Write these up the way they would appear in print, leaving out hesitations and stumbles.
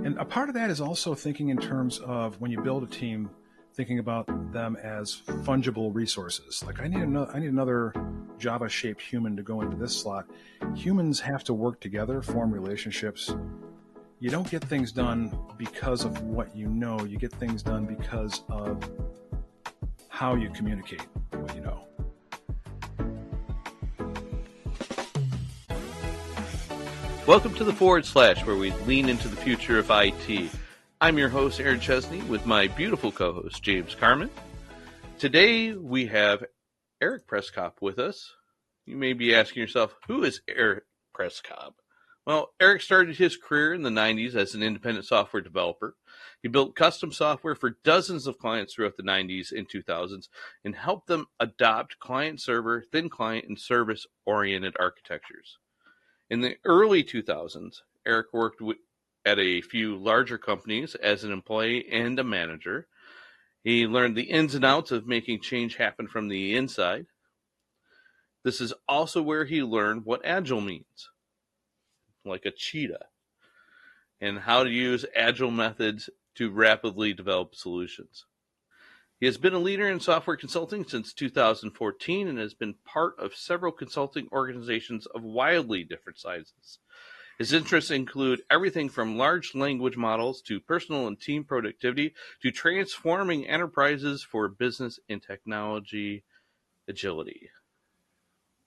And a part of that is also thinking in terms of when you build a team, thinking about them as fungible resources. Like I need another Java-shaped human to go into this slot. Humans have to work together, form relationships. You don't get things done because of what you know. You get things done because of how you communicate what you know. Welcome to the Forward Slash, where we lean into the future of IT. I'm your host, Aaron Chesney, with my beautiful co-host, James Carmen. Today, we have Erik Przekop with us. You may be asking yourself, who is Erik Przekop? Well, Erik started his career in the 90s as an independent software developer. He built custom software for dozens of clients throughout the 90s and 2000s and helped them adopt client-server, thin client, and service-oriented architectures. In the early 2000s, Erik worked at a few larger companies as an employee and a manager. He learned the ins and outs of making change happen from the inside. This is also where he learned what Agile means, like a cheetah, and how to use Agile methods to rapidly develop solutions. He has been a leader in software consulting since 2014 and has been part of several consulting organizations of wildly different sizes. His interests include everything from large language models to personal and team productivity to transforming enterprises for business and technology agility.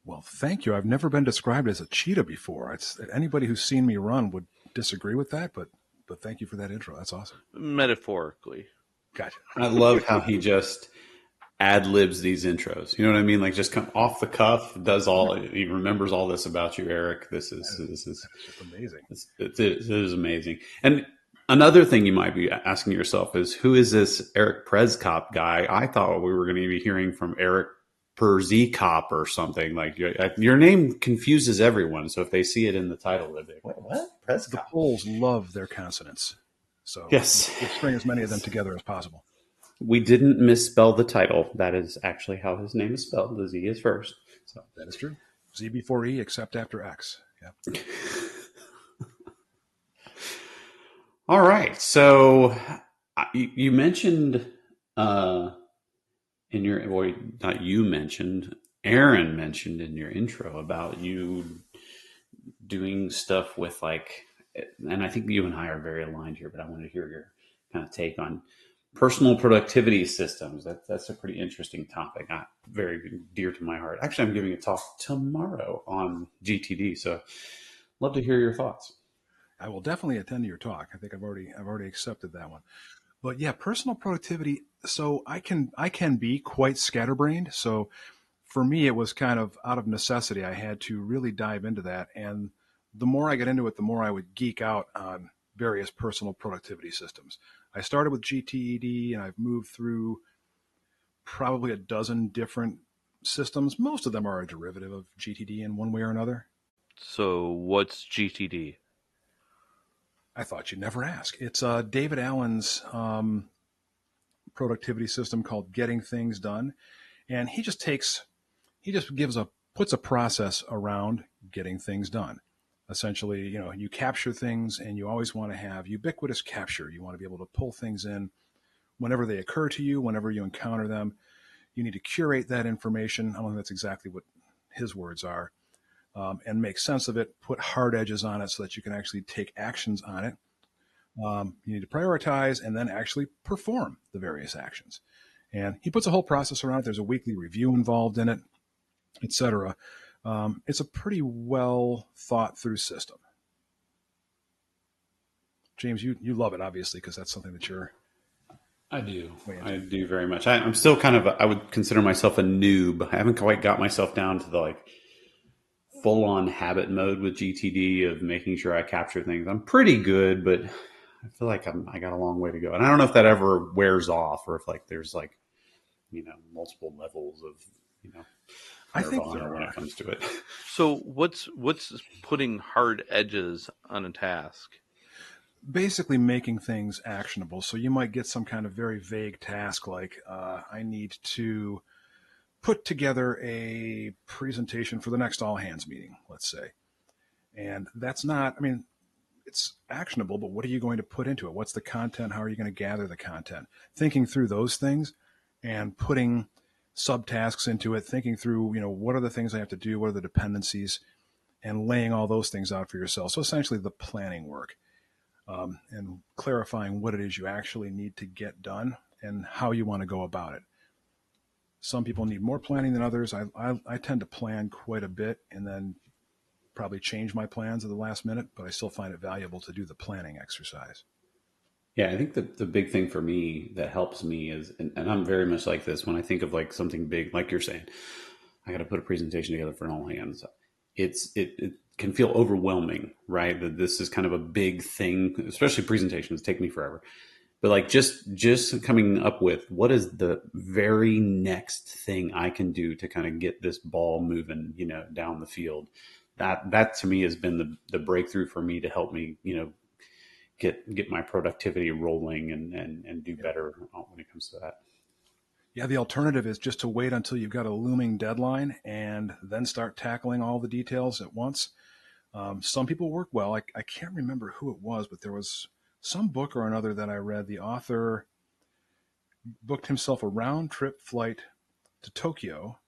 Well, thank you. I've never been described as a cheetah before. Anybody who's seen me run would disagree with that, but thank you for that intro. That's awesome. Metaphorically. Gotcha. I love how he just ad-libs these intros. You know what I mean? Like just come off the cuff, he remembers all this about you, Erik. This is just amazing. It is amazing. And another thing you might be asking yourself is, who is this Erik Przekop guy? I thought we were going to be hearing from Erik Przekop or something. Like your name confuses everyone. So if they see it in the title, they're like, what? Przekop? The Poles love their consonants. So yes, we string as many of them together as possible. We didn't misspell the title. That is actually how his name is spelled. The Z is first. So that is true. Z before E, except after X. Yeah. All right. So you mentioned Aaron mentioned in your intro about you doing stuff with and I think you and I are very aligned here, but I want to hear your kind of take on personal productivity systems. That's a pretty interesting topic. Very dear to my heart. Actually, I'm giving a talk tomorrow on GTD, so love to hear your thoughts. I will definitely attend your talk. I think I've already accepted that one. But yeah, personal productivity. So I can be quite scatterbrained. So for me, it was kind of out of necessity. I had to really dive into that, and the more I get into it, the more I would geek out on various personal productivity systems. I started with GTD, and I've moved through probably a dozen different systems. Most of them are a derivative of GTD in one way or another. So what's GTD? I thought you'd never ask. It's David Allen's productivity system called Getting Things Done. And he just puts a process around getting things done. Essentially, you capture things, and you always want to have ubiquitous capture. You want to be able to pull things in whenever they occur to you, whenever you encounter them. You need to curate that information. I don't think that's exactly what his words are, and make sense of it, put hard edges on it so that you can actually take actions on it. You need to prioritize and then actually perform the various actions. And he puts a whole process around it. There's a weekly review involved in it, etc. It's a pretty well thought through system. James, you love it, obviously, because that's something that you're. I do. I do very much. I'm still I would consider myself a noob. I haven't quite got myself down to the full on habit mode with GTD of making sure I capture things. I'm pretty good, but I feel like I got a long way to go. And I don't know if that ever wears off, or if there's multiple levels of, I think when it comes to it. So what's putting hard edges on a task? Basically making things actionable. So you might get some kind of very vague task like I need to put together a presentation for the next all hands meeting, let's say. And that's not, it's actionable, but what are you going to put into it? What's the content? How are you going to gather the content? Thinking through those things and putting subtasks into it, thinking through, what are the things I have to do? What are the dependencies? And laying all those things out for yourself. So essentially the planning work, and clarifying what it is you actually need to get done and how you want to go about it. Some people need more planning than others. I tend to plan quite a bit and then probably change my plans at the last minute, but I still find it valuable to do the planning exercise. Yeah, I think the big thing for me that helps me is, and I'm very much like this, when I think of like something big, like you're saying, I got to put a presentation together for an all hands. It can feel overwhelming, right? That this is kind of a big thing, especially presentations take me forever. But like just coming up with what is the very next thing I can do to kind of get this ball moving, down the field. That to me has been the breakthrough for me to help me, get my productivity rolling and do better when it comes to that. Yeah, the alternative is just to wait until you've got a looming deadline and then start tackling all the details at once. Some people work well. I can't remember who it was, but there was some book or another that I read. The author booked himself a round trip flight to Tokyo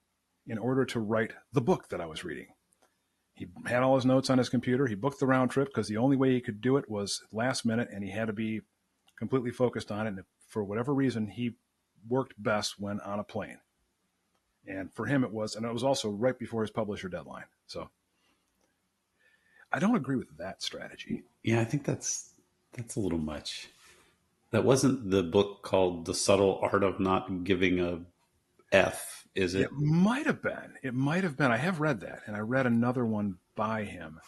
in order to write the book that I was reading. He had all his notes on his computer. He booked the round trip because the only way he could do it was last minute, and he had to be completely focused on it. And for whatever reason, he worked best when on a plane. And for him, it was also right before his publisher deadline. So I don't agree with that strategy. Yeah, I think that's a little much. That wasn't the book called The Subtle Art of Not Giving a F, is it? It might have been. It might have been. I have read that, and I read another one by him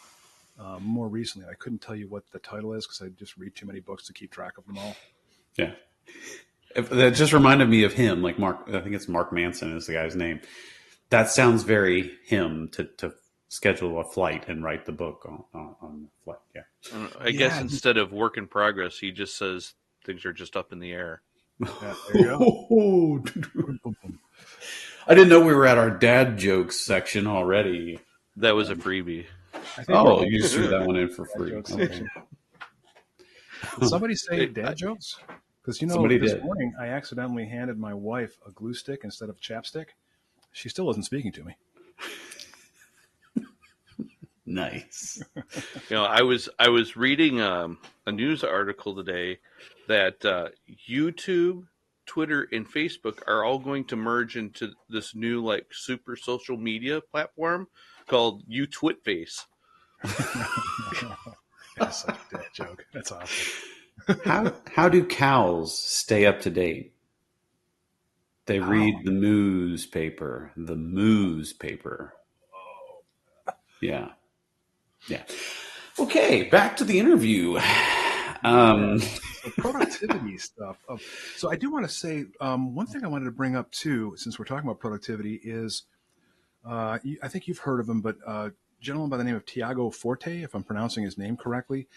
more recently. I couldn't tell you what the title is because I just read too many books to keep track of them all. Yeah. That just reminded me of him, like Mark, I think it's Mark Manson is the guy's name. That sounds very him to schedule a flight and write the book on the flight. Yeah. I guess instead of work in progress, he just says things are just up in the air. Yeah, there you go. I didn't know we were at our dad jokes section already. That was a freebie. You just threw that one in for free. Okay. Did somebody say dad jokes? Because this morning I accidentally handed my wife a glue stick instead of chapstick. She still isn't speaking to me. Nice. I was reading a news article today that YouTube, Twitter, and Facebook are all going to merge into this new like super social media platform called YouTwitface. That's such a dad joke. That's awesome. How do cows stay up to date? They read the newspaper. The newspaper. Yeah. Yeah. Okay, back to the interview. So productivity stuff. So I do want to say one thing I wanted to bring up too, since we're talking about productivity, is I think you've heard of him, but a gentleman by the name of Tiago Forte, if I'm pronouncing his name correctly.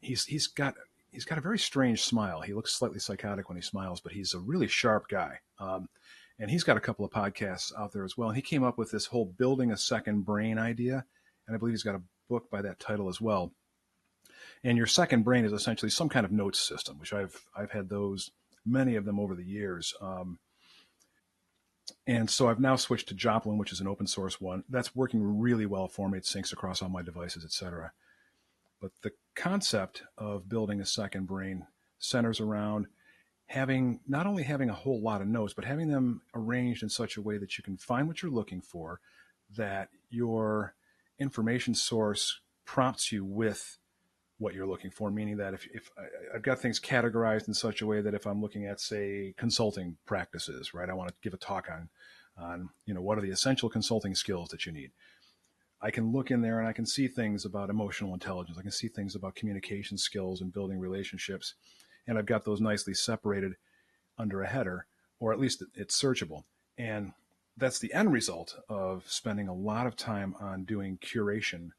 He's got a very strange smile. He looks slightly psychotic when he smiles, but he's a really sharp guy. And he's got a couple of podcasts out there as well. And he came up with this whole building a second brain idea. And I believe he's got a book by that title as well. And your second brain is essentially some kind of notes system, which I've had those, many of them over the years. And so I've now switched to Joplin, which is an open source one. That's working really well for me. It syncs across all my devices, etc. But the concept of building a second brain centers around not only having a whole lot of notes, but having them arranged in such a way that you can find what you're looking for, that your information source prompts you with what you're looking for, meaning that if I've got things categorized in such a way that if I'm looking at, say, consulting practices, right, I want to give a talk on what are the essential consulting skills that you need. I can look in there and I can see things about emotional intelligence. I can see things about communication skills and building relationships. And I've got those nicely separated under a header, or at least it's searchable. And that's the end result of spending a lot of time on doing curation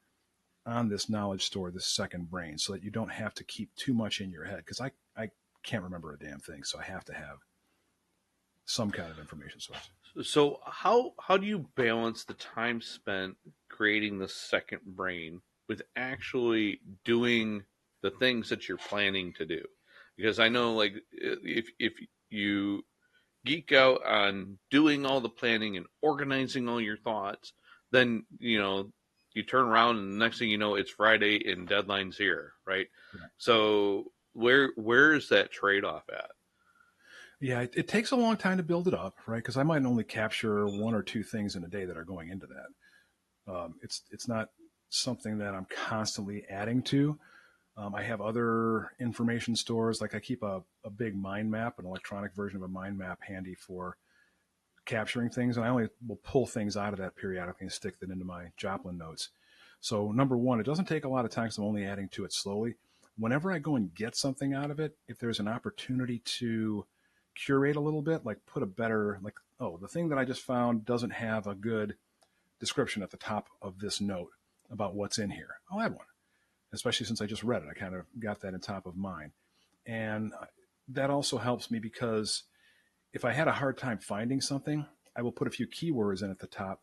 on this knowledge store, this second brain, so that you don't have to keep too much in your head. Because I can't remember a damn thing, so I have to have some kind of information source. So how do you balance the time spent creating the second brain with actually doing the things that you're planning to do. Because I know, like, if you geek out on doing all the planning and organizing all your thoughts, then you turn around and the next thing you know, it's Friday and deadline's here, right? Right. So where is that trade off at? Yeah, it takes a long time to build it up, right? Because I might only capture one or two things in a day that are going into that. It's not something that I'm constantly adding to. I have other information stores, like I keep a big mind map, an electronic version of a mind map handy for capturing things, and I only will pull things out of that periodically and stick that into my Joplin notes. So number one, it doesn't take a lot of time because I'm only adding to it slowly. Whenever I go and get something out of it, if there's an opportunity to curate a little bit, like put a better, like, oh, the thing that I just found doesn't have a good description at the top of this note about what's in here, I'll add one, especially since I just read it. I kind of got that in top of mind. And that also helps me because if I had a hard time finding something, I will put a few keywords in at the top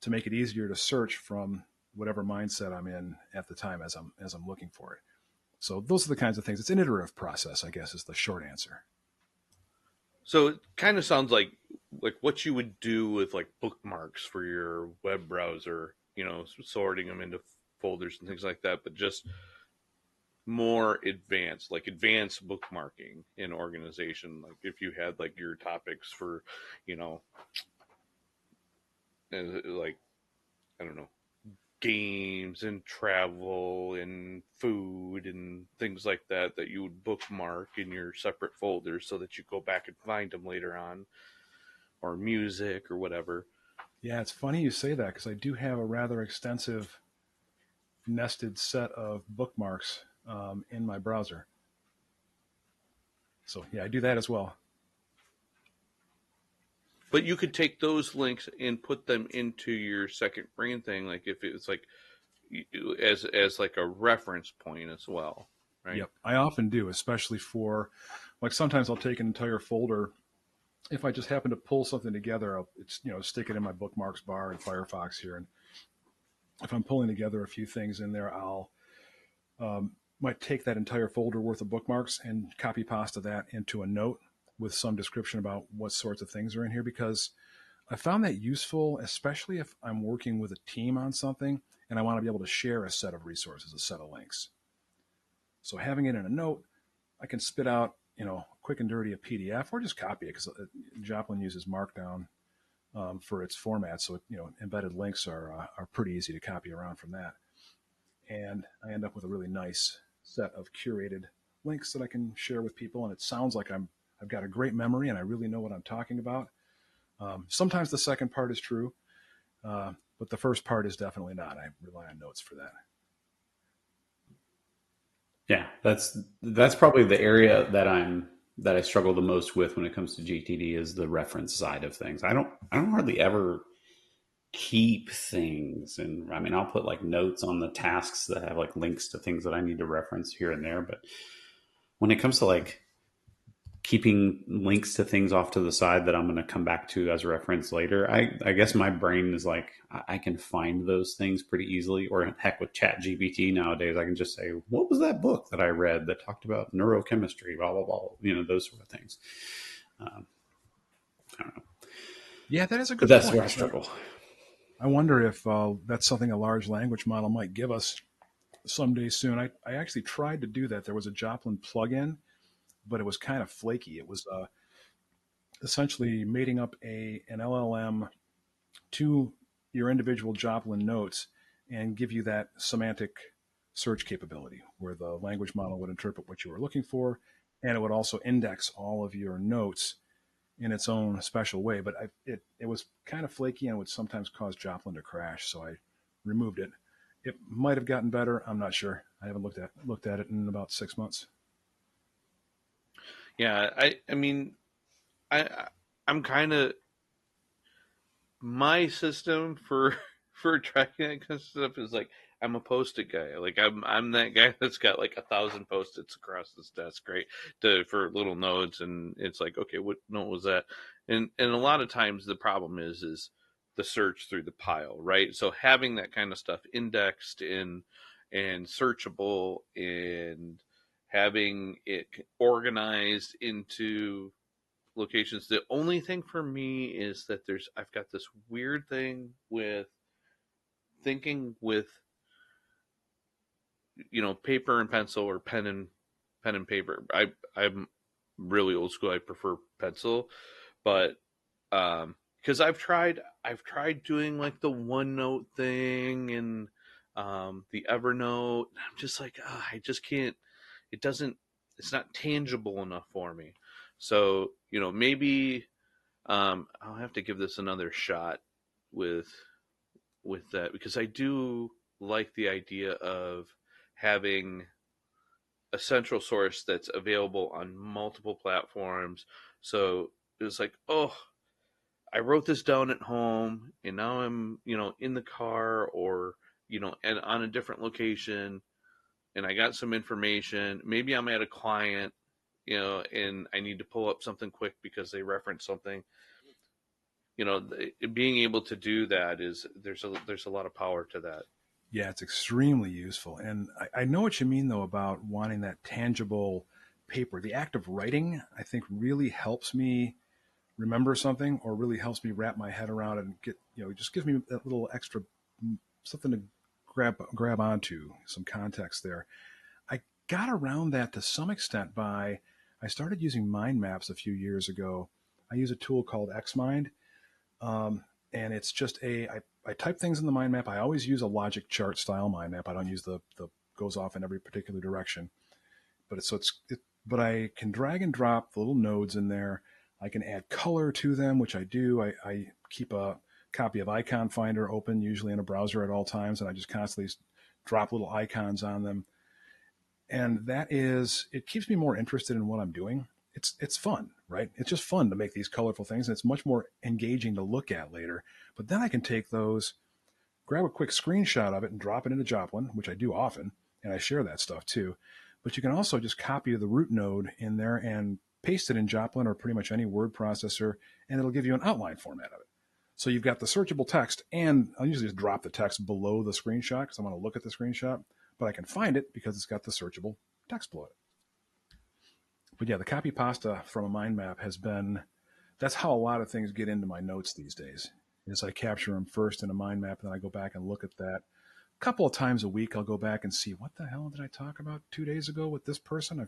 to make it easier to search from whatever mindset I'm in at the time as I'm looking for it. So those are the kinds of things. It's an iterative process, I guess, is the short answer. So it kind of sounds like what you would do with like bookmarks for your web browser, sorting them into folders and things like that, but just more advanced, like advanced bookmarking in organization. Like if you had like your topics for, like, I don't know, games and travel and food and things like that you would bookmark in your separate folders so that you go back and find them later on, or music or whatever. Yeah, it's funny you say that because I do have a rather extensive nested set of bookmarks in my browser. So yeah, I do that as well. But you could take those links and put them into your second brain thing, like if it's like as like a reference point as well, right? Yep, I often do, especially for, like, sometimes I'll take an entire folder. If I just happen to pull something together, I'll stick it in my bookmarks bar in Firefox here, and if I'm pulling together a few things in there, I'll might take that entire folder worth of bookmarks and copy pasta that into a note with some description about what sorts of things are in here, because I found that useful, especially if I'm working with a team on something and I want to be able to share a set of resources, a set of links. So having it in a note, I can spit out, quick and dirty a PDF or just copy it, because Joplin uses Markdown for its format. So, embedded links are pretty easy to copy around from that. And I end up with a really nice set of curated links that I can share with people. And it sounds like I've got a great memory and I really know what I'm talking about. Sometimes the second part is true, but the first part is definitely not. I rely on notes for that. Yeah, that's probably the area that I struggle the most with when it comes to GTD is the reference side of things. I don't hardly ever keep things, and I mean I'll put like notes on the tasks that have like links to things that I need to reference here and there, but when it comes to like keeping links to things off to the side that I'm going to come back to as a reference later, I guess my brain is like, I can find those things pretty easily. Or heck, with Chat GPT nowadays, I can just say, what was that book that I read that talked about neurochemistry, blah, blah, blah, those sort of things. I don't know. Yeah, that is a But good that's point. where I struggle. I wonder if that's something a large language model might give us someday soon. I actually tried to do that. There was a Joplin plugin, but it was kind of flaky. It was essentially mating up an LLM to your individual Joplin notes and give you that semantic search capability where the language model would interpret what you were looking for, and it would also index all of your notes in its own special way. But it was kind of flaky and would sometimes cause Joplin to crash, so I removed it. It might have gotten better. I'm not sure. I haven't looked at it in about 6 months. Yeah, I mean, I'm kind of, my system for for tracking that kind of stuff is like, I'm a post-it guy. Like I'm that guy that's got like 1,000 post-its across his desk, right? For little notes, and it's like, okay, what note was that? And a lot of times the problem is the search through the pile, right? So having that kind of stuff indexed and searchable and having it organized into locations. The only thing for me is that I've got this weird thing with thinking with paper and pencil or pen and paper. I'm really old school. I prefer pencil, but because I've tried doing like the OneNote thing and the Evernote. I'm just like, I just can't. It doesn't. It's not tangible enough for me. So maybe I'll have to give this another shot with that, because I do like the idea of having a central source that's available on multiple platforms. So it's like, oh, I wrote this down at home and now I'm, in the car or, and on a different location and I got some information. Maybe I'm at a client, and I need to pull up something quick because they reference something. Being able to do that there's a lot of power to that. Yeah, it's extremely useful. And I know what you mean, though, about wanting that tangible paper. The act of writing, I think, really helps me remember something or really helps me wrap my head around it and just gives me that little extra something to grab onto, some context there. I got around that to some extent I started using mind maps a few years ago. I use a tool called XMind. And it's just I type things in the mind map. I always use a logic chart style mind map. I don't use the goes off in every particular direction, but I can drag and drop the little nodes in there. I can add color to them, which I do. I keep a copy of Icon Finder open, usually in a browser at all times, and I just constantly drop little icons on them. And it keeps me more interested in what I'm doing. It's fun, right? It's just fun to make these colorful things, and it's much more engaging to look at later. But then I can take those, grab a quick screenshot of it, and drop it into Joplin, which I do often, and I share that stuff too. But you can also just copy the root node in there and paste it in Joplin or pretty much any word processor, and it'll give you an outline format of it. So you've got the searchable text, and I'll usually just drop the text below the screenshot because I want to look at the screenshot, but I can find it because it's got the searchable text below it. But yeah, the copy pasta from a mind map that's how a lot of things get into my notes these days. Is I capture them first in a mind map, and then I go back and look at that. A couple of times a week, I'll go back and see what the hell did I talk about 2 days ago with this person.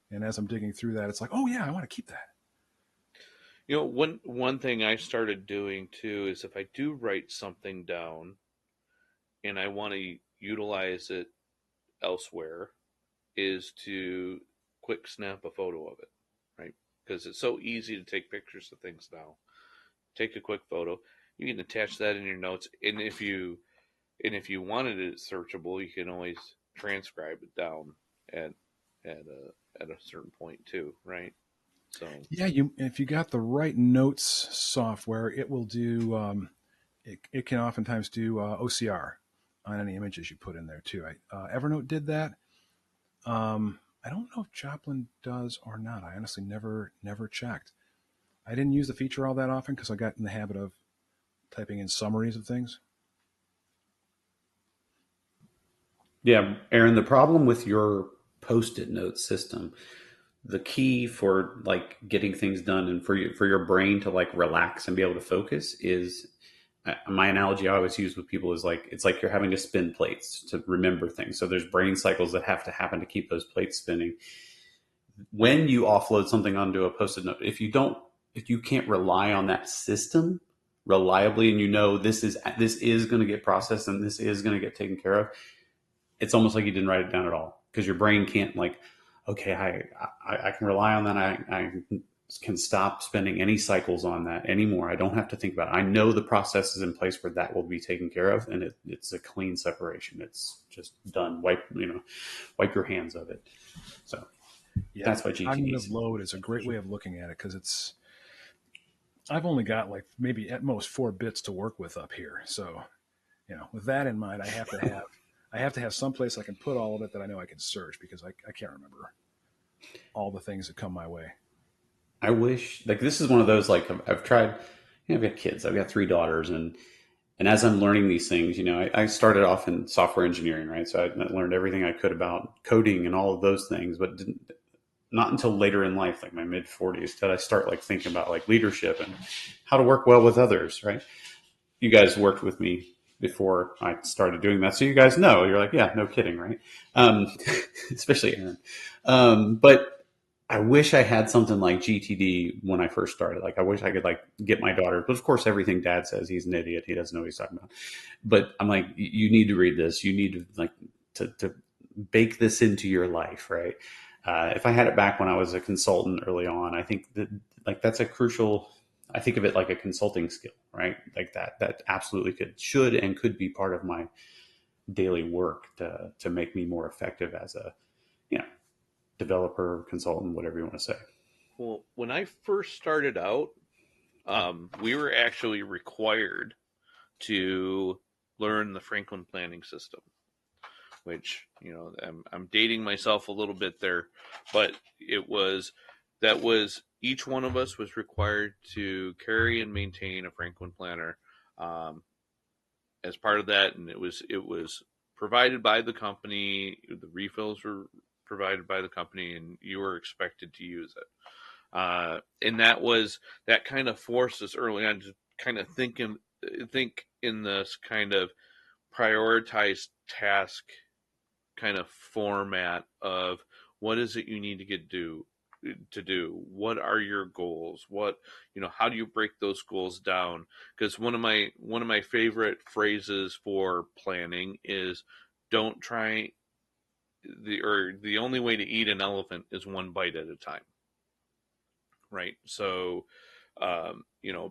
And as I'm digging through that, it's like, oh yeah, I want to keep that. One thing I started doing too is if I do write something down and I want to utilize it elsewhere, is to quick snap a photo of it, right? Because it's so easy to take pictures of things now. Take a quick photo. You can attach that in your notes, and if you wanted it searchable, you can always transcribe it down at a certain point too, right? So yeah, if you got the right notes software, it will do. It can oftentimes do OCR on any images you put in there too. Evernote did that. I don't know if Joplin does or not. I honestly never checked. I didn't use the feature all that often because I got in the habit of typing in summaries of things. Yeah, Aaron, the problem with your post-it note system, the key for like getting things done and for your brain to like relax and be able to focus is my analogy I always use with people is like it's like you're having to spin plates to remember things. So there's brain cycles that have to happen to keep those plates spinning. When you offload something onto a post-it note, if you can't rely on that system reliably, and this is going to get processed and this is going to get taken care of, it's almost like you didn't write it down at all because your brain can't like, okay, I can rely on that. I can stop spending any cycles on that anymore. I don't have to think about it. I know the process is in place where that will be taken care of, and it's a clean separation. It's just done. Wipe your hands of it. So Yeah, that's why GTD cognitive load is a great way of looking at it because I've only got like maybe at most 4 bits to work with up here. So, with that in mind, I have to have some place I can put all of it that I know I can search because I can't remember all the things that come my way. I wish like this is one of those like I've tried. I've got kids. I've got 3 daughters, and as I'm learning these things, I started off in software engineering, right? So I learned everything I could about coding and all of those things, but not until later in life, like my mid 40s, did I start like thinking about like leadership and how to work well with others, right? You guys worked with me before I started doing that, so you guys know. You're like, yeah, no kidding, right? Um, Especially Aaron. But I wish I had something like GTD when I first started. Like, I wish I could like get my daughter. But of course, everything Dad says, he's an idiot. He doesn't know what he's talking about. But I'm like, you need to read this. You need to like to bake this into your life, right? If I had it back when I was a consultant early on, I think that like that's a crucial. I think of it like a consulting skill, right? Like that absolutely should and could be part of my daily work to make me more effective as a you know developer, consultant, whatever you want to say. Well, when I first started out, we were actually required to learn the Franklin planning system, which, I'm dating myself a little bit there, but that was each one of us was required to carry and maintain a Franklin planner as part of that, and it was provided by the company. The refills were provided by the company, and you were expected to use it. And that kind of forced us early on to kind of think in this kind of prioritized task kind of format of what is it you need to do, what are your goals, how do you break those goals down? Because one of my favorite phrases for planning is don't try the only way to eat an elephant is one bite at a time, right? So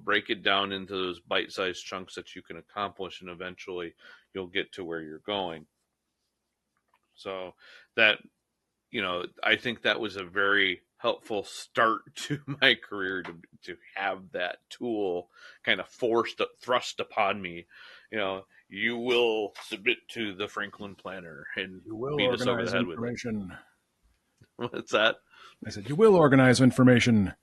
break it down into those bite-sized chunks that you can accomplish, and eventually you'll get to where you're going. So that, I think that was a very helpful start to my career to have that tool kind of thrust upon me. You will submit to the Franklin Planner and You will beat us over the organize head with it. information. What's that? I said, you will organize information.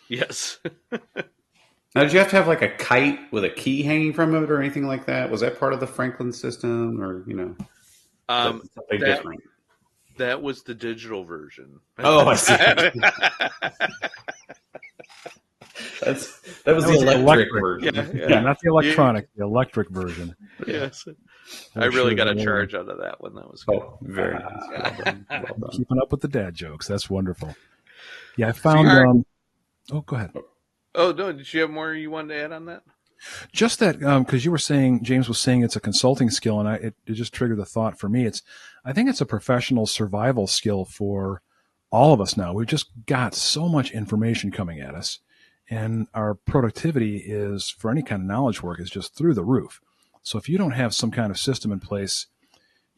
Yes. Now, did you have to have like a kite with a key hanging from it or anything like that? Was that part of the Franklin system, or something that different? that was the digital version. Oh, I see. That was the electric version. Yeah, not the electronic, the electric version. Yes. I really got a charge out of that one. That was good. Oh, very nice. Well done. Well done. Keeping up with the dad jokes. That's wonderful. Yeah, I found. Oh, go ahead. Oh, no. Did you have more you wanted to add on that? Just that, because you were saying, James was saying it's a consulting skill, and it just triggered the thought for me. I think it's a professional survival skill for all of us now. We've just got so much information coming at us, and our productivity is, for any kind of knowledge work, is just through the roof. So if you don't have some kind of system in place,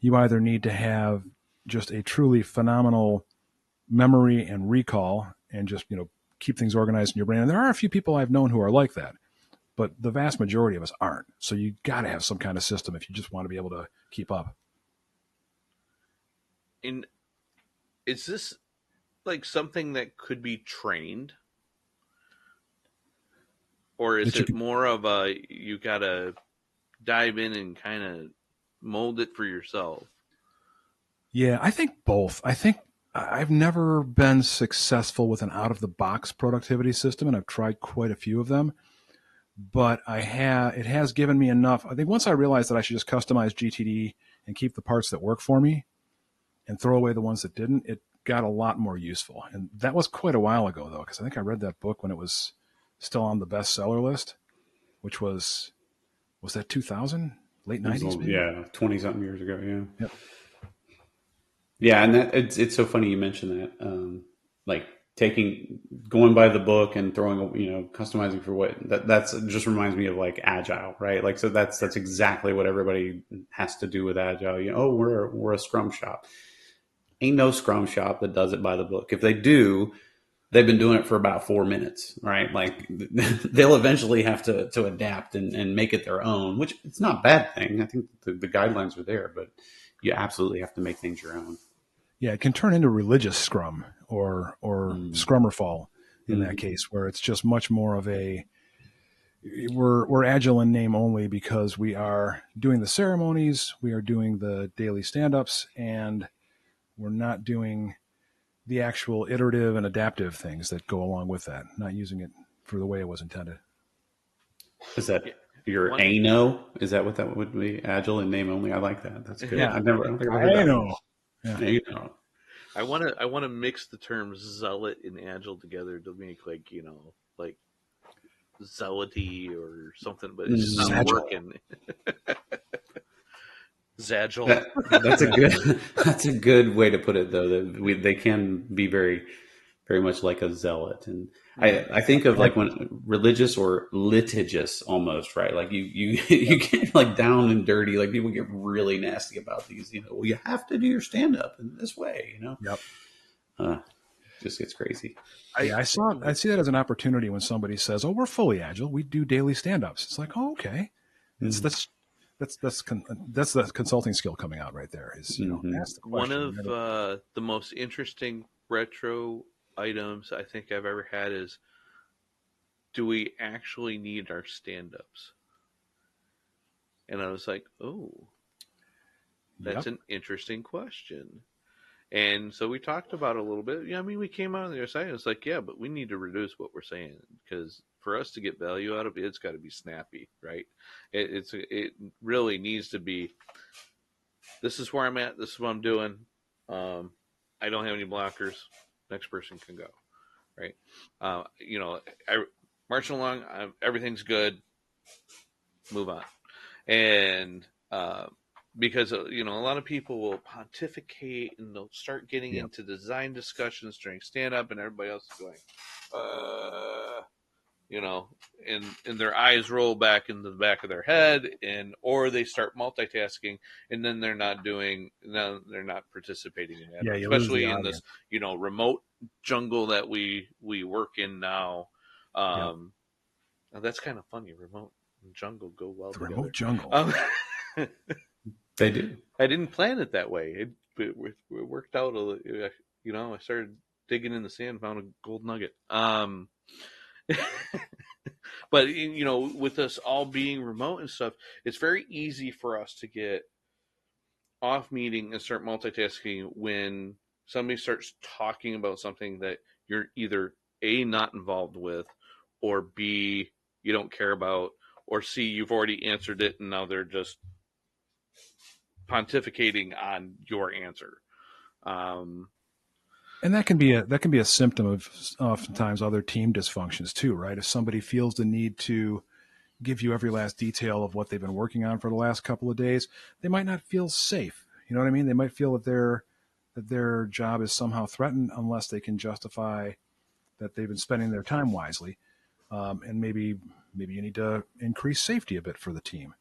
you either need to have just a truly phenomenal memory and recall, and just keep things organized in your brain. And there are a few people I've known who are like that, but the vast majority of us aren't. So you got to have some kind of system if you just want to be able to keep up. And is this like something that could be trained? Or is it more of you got to dive in and kind of mold it for yourself? Yeah, I think both. I think I've never been successful with an out-of-the-box productivity system, and I've tried quite a few of them. But it has given me enough. I think once I realized that I should just customize GTD and keep the parts that work for me and throw away the ones that didn't, it got a lot more useful. And that was quite a while ago, though, because I think I read that book when it was still on the bestseller list, which was that 2000? Late 90s? Maybe? Yeah, 20-something years ago, yeah. Yep. Yeah, and it's so funny you mentioned that. Like going by the book and throwing, customizing for what that's just reminds me of like Agile, right? Like, so that's exactly what everybody has to do with Agile. We're a Scrum shop. Ain't no Scrum shop that does it by the book. If they do, they've been doing it for about 4 minutes, right? Like they'll eventually have to adapt and make it their own, which it's not a bad thing. I think the guidelines are there, but you absolutely have to make things your own. Yeah, it can turn into religious Scrum or Scrummerfall in that case, where it's just much more of a, we're agile in name only because we are doing the ceremonies, we are doing the daily stand-ups, and we're not doing the actual iterative and adaptive things that go along with that. Not using it for the way it was intended. Is that Yeah. your ANO? Is that what that would be? Agile and name only. I like that. That's good. Yeah, I don't think I've ever heard I that know. Yeah. one. ANO. I want to mix the terms zealot and agile together to make like zealoty or something, but it's just not Sagile. working. Zagile. That's a good. That's a good way to put it, though. That they can be very, very much like a zealot, and I think of like when religious or litigious almost, right? Like you get like down and dirty. Like people get really nasty about these. Well, you have to do your stand up in this way. Yep. Just gets crazy. Yeah, I see that as an opportunity when somebody says, "Oh, we're fully agile. We do daily stand-ups." It's like, "Oh, okay." It's that's the consulting skill coming out right there. Is ask the One question. of the most interesting retro items I think I've ever had is, do we actually need our stand-ups? And I was like, oh, that's an interesting question. And so we talked about it a little bit. Yeah, I mean, we came out on the other side. And it's like, yeah, but we need to reduce what we're saying because for us to get value out of it, it's got to be snappy, right? It really needs to be. This is where I'm at. This is what I'm doing. I don't have any blockers. Next person can go, right? I marching along. Everything's good. Move on, and because a lot of people will pontificate and they'll start getting Yep. into design discussions during stand up, and everybody else is going, and their eyes roll back into the back of their head, or they start multitasking, and then they're not participating in that, Yeah, you lose the especially in this, audience. remote jungle that we work in now. Now that's kind of funny. Remote and jungle go well The together. remote jungle. They do. I didn't plan it that way. It worked out. I started digging in the sand, found a gold nugget. But with us all being remote and stuff, it's very easy for us to get off meeting and start multitasking when somebody starts talking about something that you're either A, not involved with, or B, you don't care about, or C, you've already answered it and now they're just pontificating on your answer. And that can be a symptom of oftentimes other team dysfunctions too, right? If somebody feels the need to give you every last detail of what they've been working on for the last couple of days, they might not feel safe. You know what I mean? They might feel that their job is somehow threatened unless they can justify that they've been spending their time wisely. And maybe you need to increase safety a bit for the team.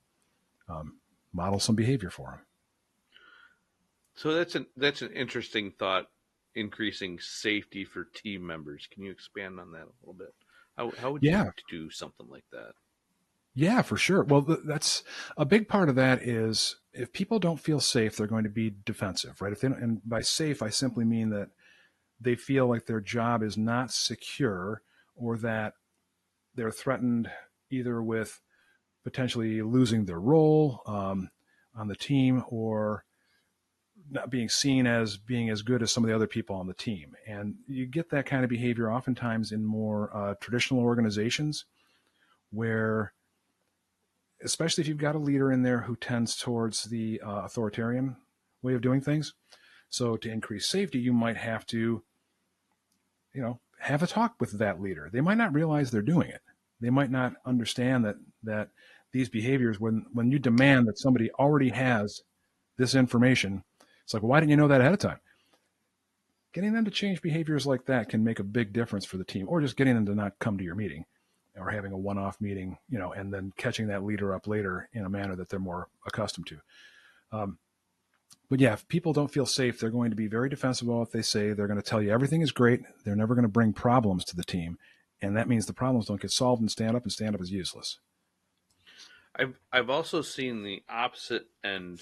Model some behavior for them. So that's an interesting thought. Increasing safety for team members. Can you expand on that a little bit? How would you do something like that? Yeah, for sure. Well, that's a big part of that is if people don't feel safe, they're going to be defensive, right? If they don't, and by safe, I simply mean that they feel like their job is not secure or that they're threatened either with potentially losing their role on the team or not being seen as being as good as some of the other people on the team. And you get that kind of behavior oftentimes in more traditional organizations where, especially if you've got a leader in there who tends towards the authoritarian way of doing things. So to increase safety, you might have to, have a talk with that leader. They might not realize they're doing it. They might not understand that these behaviors, when you demand that somebody already has this information, it's like, well, why didn't you know that ahead of time? Getting them to change behaviors like that can make a big difference for the team, or just getting them to not come to your meeting or having a one-off meeting, and then catching that leader up later in a manner that they're more accustomed to. But yeah, if people don't feel safe, they're going to be very defensive about what they say. They're going to tell you everything is great. They're never going to bring problems to the team. And that means the problems don't get solved in stand up, and stand up is useless. I've also seen the opposite end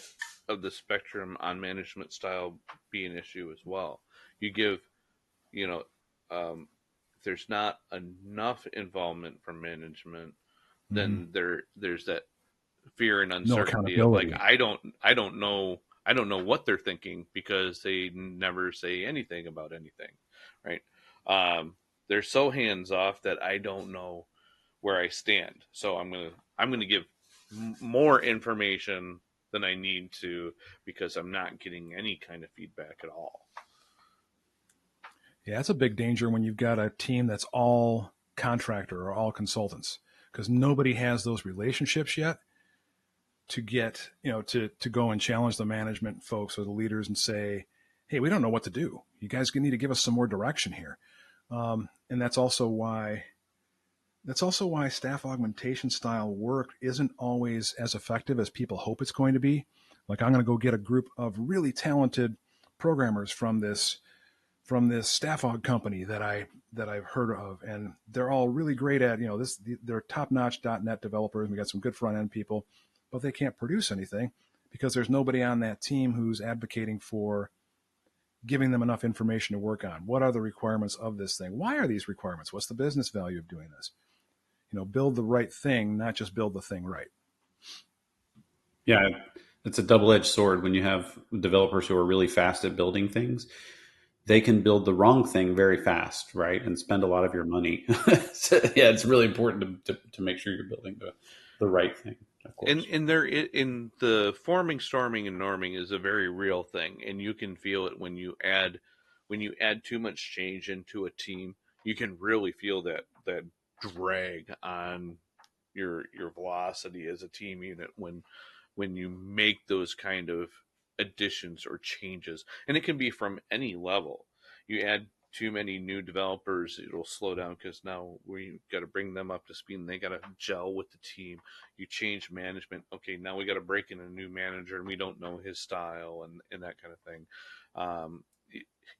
of the spectrum on management style be an issue as well. You give, if there's not enough involvement from management, then there's that fear and No uncertainty of like, accountability. I don't know what they're thinking because they never say anything about anything, right? They're so hands off that I don't know where I stand. So I'm gonna give more information than I need to because I'm not getting any kind of feedback at all. Yeah, that's a big danger when you've got a team that's all contractor or all consultants, because nobody has those relationships yet to get, to go and challenge the management folks or the leaders and say, hey, we don't know what to do. You guys need to give us some more direction here. And that's also why staff augmentation style work isn't always as effective as people hope it's going to be. Like, I'm going to go get a group of really talented programmers from this staff aug company that I've heard of, and they're all really great at they're top notch .NET developers. We got some good front end people, but they can't produce anything because there's nobody on that team who's advocating for giving them enough information to work on. What are the requirements of this thing? Why are these requirements? What's the business value of doing this? Build the right thing, not just build the thing right. Yeah, it's a double-edged sword. When you have developers who are really fast at building things, they can build the wrong thing very fast, right? And spend a lot of your money. So, yeah, it's really important to make sure you're building the right thing, of course. And there in the forming, storming, and norming is a very real thing, and you can feel it when you add too much change into a team. You can really feel that drag on your velocity as a team unit when you make those kind of additions or changes. And it can be from any level. You add too many new developers, it'll slow down because now we got to bring them up to speed and they got to gel with the team. You change management. Okay, now we got to break in a new manager and we don't know his style and that kind of thing.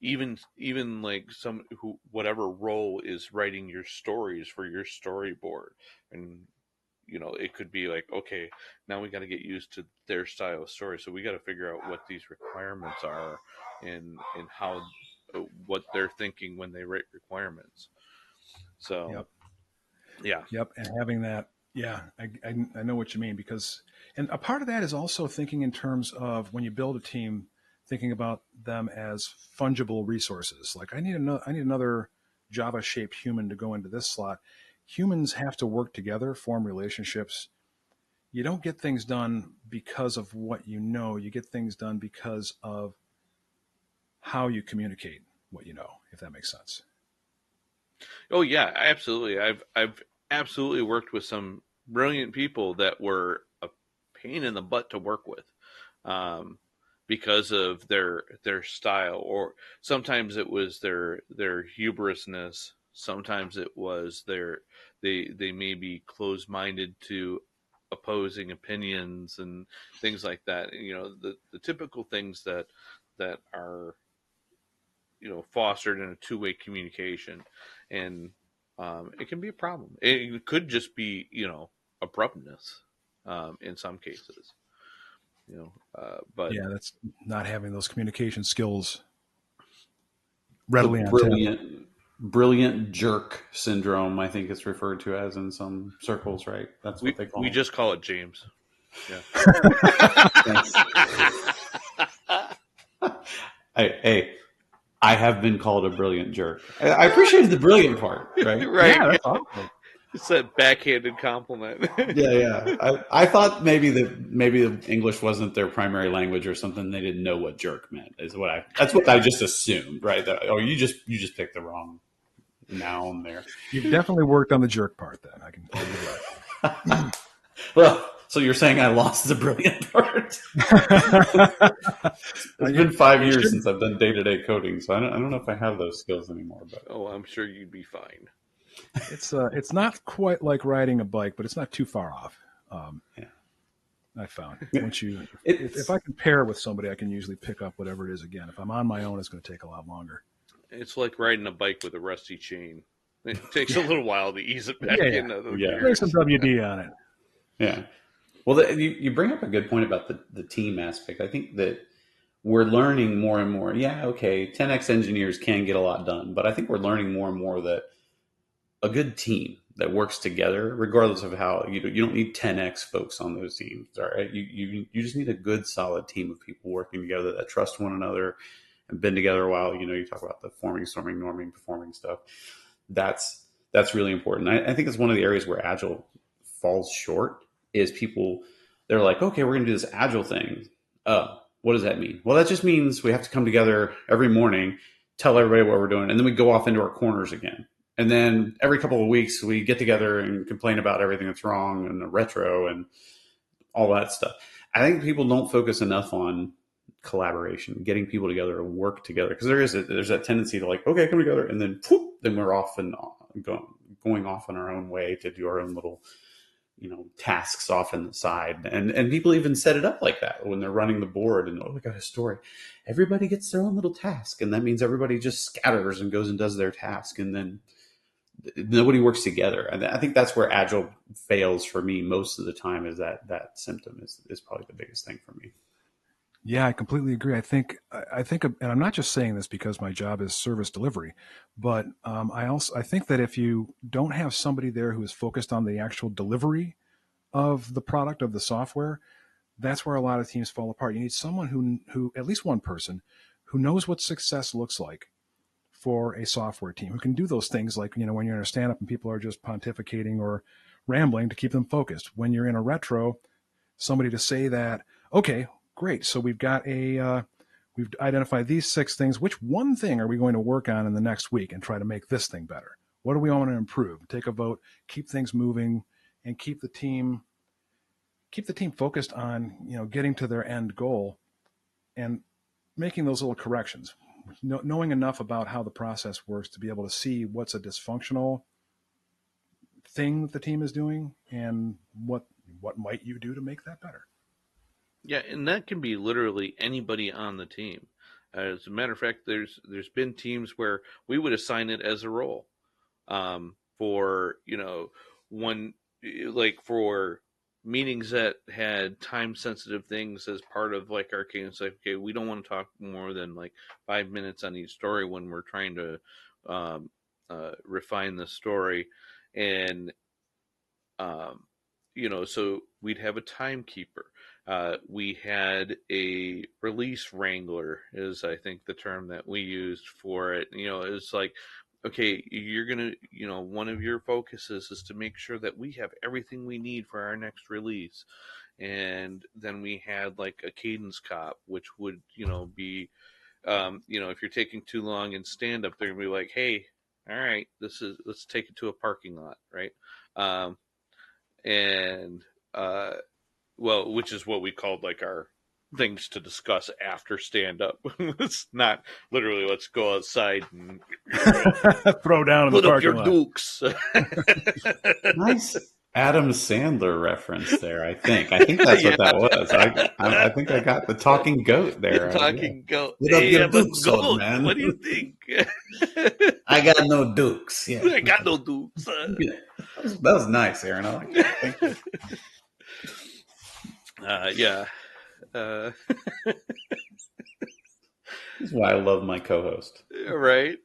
Even like whatever role is writing your stories for your storyboard, and it could be like, okay, now we got to get used to their style of story, so we got to figure out what these requirements are and how what they're thinking when they write requirements. So Yep. yeah. Yep. And having that, yeah, I know what you mean, because, and a part of that is also thinking in terms of when you build a team, thinking about them as fungible resources. Like, I need another Java shaped human to go into this slot. Humans have to work together, form relationships. You don't get things done because of what you know. You get things done because of how you communicate what you know, if that makes sense. Oh yeah, absolutely. I've absolutely worked with some brilliant people that were a pain in the butt to work with, because of their style, or sometimes it was their hubrisness. Sometimes it was they may be closed minded to opposing opinions and things like that. The typical things that are fostered in a two-way communication, and it can be a problem. It could just be abruptness, in some cases, but Yeah, that's not having those communication skills The readily on tap. brilliant jerk syndrome, I think it's referred to as in some circles, right? That's what they call we it. just call it James. Yeah. Thanks. Hey, I have been called a brilliant jerk. I appreciated the brilliant part, right? Right. Yeah, that's awesome. It's that backhanded compliment. Yeah. I thought maybe the English wasn't their primary language or something. They didn't know what jerk meant. That's what I just assumed, right? You just picked the wrong noun there. You've definitely worked on the jerk part then. I can tell you that. Well, so you're saying I lost the brilliant part? It's been 5 years since I've done day-to-day coding, so I don't know if I have those skills anymore. But Oh, I'm sure you'd be fine. It's not quite like riding a bike, but it's not too far off. yeah, I found It's- if I can pair it with somebody, I can usually pick up whatever it is again. If I'm on my own, it's going to take a lot longer. It's like riding a bike with a rusty chain. It takes a little while to ease it back Yeah. into the Yeah. There's gears. some WD on it. yeah. Well, you bring up a good point about the team aspect. I think that we're learning more and more. Yeah, okay, 10x engineers can get a lot done, but I think we're learning more and more that a good team, that works together, regardless of how you don't need 10x folks on those teams. All right, you just need a good, solid team of people working together that trust one another and been together a while. You talk about the forming, storming, norming, performing stuff. That's really important. I think it's one of the areas where Agile falls short. Is people, they're like, okay, we're going to do this Agile thing. What does that mean? Well, that just means we have to come together every morning, tell everybody what we're doing, and then we go off into our corners again. And then every couple of weeks, we get together and complain about everything that's wrong and the retro and all that stuff. I think people don't focus enough on collaboration, getting people together to work together, because there's that tendency to like, okay, come together, and then whoop, then we're off and going off on our own way to do our own little tasks off in the side. And people even set it up like that when they're running the board, and we got a story. Everybody gets their own little task, and that means everybody just scatters and goes and does their task, and then nobody works together. And I think that's where Agile fails for me most of the time, is that symptom is probably the biggest thing for me. Yeah, I completely agree. I think, and I'm not just saying this because my job is service delivery, but I think that if you don't have somebody there who is focused on the actual delivery of the product, of the software, that's where a lot of teams fall apart. You need someone who at least one person who knows what success looks like for a software team, who can do those things like, when you're in a stand-up and people are just pontificating or rambling, to keep them focused. When you're in a retro, somebody to say that, okay, great, so we've identified these 6 things. Which one thing are we going to work on in the next week and try to make this thing better? What do we want to improve? Take a vote, keep things moving, and keep the team focused on, getting to their end goal and making those little corrections. Knowing enough about how the process works to be able to see what's a dysfunctional thing that the team is doing and what might you do to make that better. Yeah, and that can be literally anybody on the team. As a matter of fact, there's been teams where we would assign it as a role, for one, like for meetings that had time sensitive things as part of like our cadence. Like, okay, we don't want to talk more than like 5 minutes on each story when we're trying to refine the story, and so we'd have a timekeeper. We had a release wrangler, is I think the term that we used for it. It's like, okay, you're going to, one of your focuses is to make sure that we have everything we need for our next release. And then we had like a cadence cop, which would, be, if you're taking too long in stand up, they're going to be like, hey, all right, let's take it to a parking lot. Right. Which is what we called like our things to discuss after stand up. It's not literally let's go outside and throw down in the parking lot. Put up your dukes. Nice Adam Sandler reference there. I think that's what that was. I think I got the talking goat there. The talking goat. Put up your dukes, old man. What do you think? I got no dukes. Yeah, I got no dukes. Yeah. That was nice, Aaron. I like that. Thank you. Yeah. That's why I love my co-host. Right.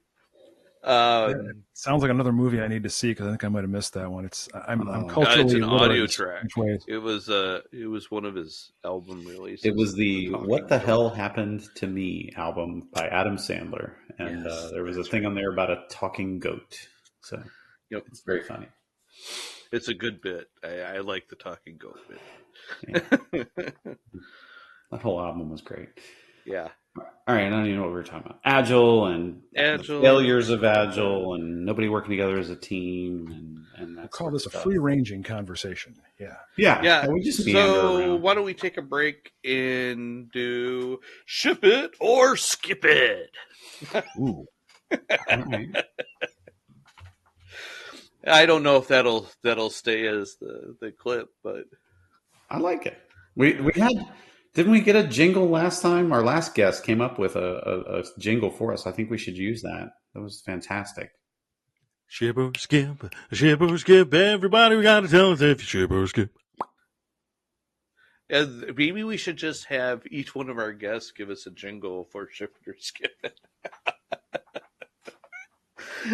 It sounds like another movie I need to see, because I think I might have missed that one. I'm culturally it's an audio track. It was one of his album releases. It was the "What the Hell Happened to Me" album by Adam Sandler, and there was a thing on there about a talking goat. So it's very funny. It's a good bit. I like the talking goat bit. Yeah. That whole album was great. Yeah. All right, I don't even know what we were talking about. Agile and the failures of Agile and nobody working together as a team. And we'll call this a free-ranging conversation. Yeah. Yeah. We just so why don't we take a break and do Ship It or Skip It? Ooh. All right. I don't know if that'll stay as the clip, but I like it. We had. Didn't we get a jingle last time? Our last guest came up with a jingle for us. I think we should use that. That was fantastic. Ship or skip, everybody, we got to tell us if you ship or skip. Maybe we should just have each one of our guests give us a jingle for Ship It or Skip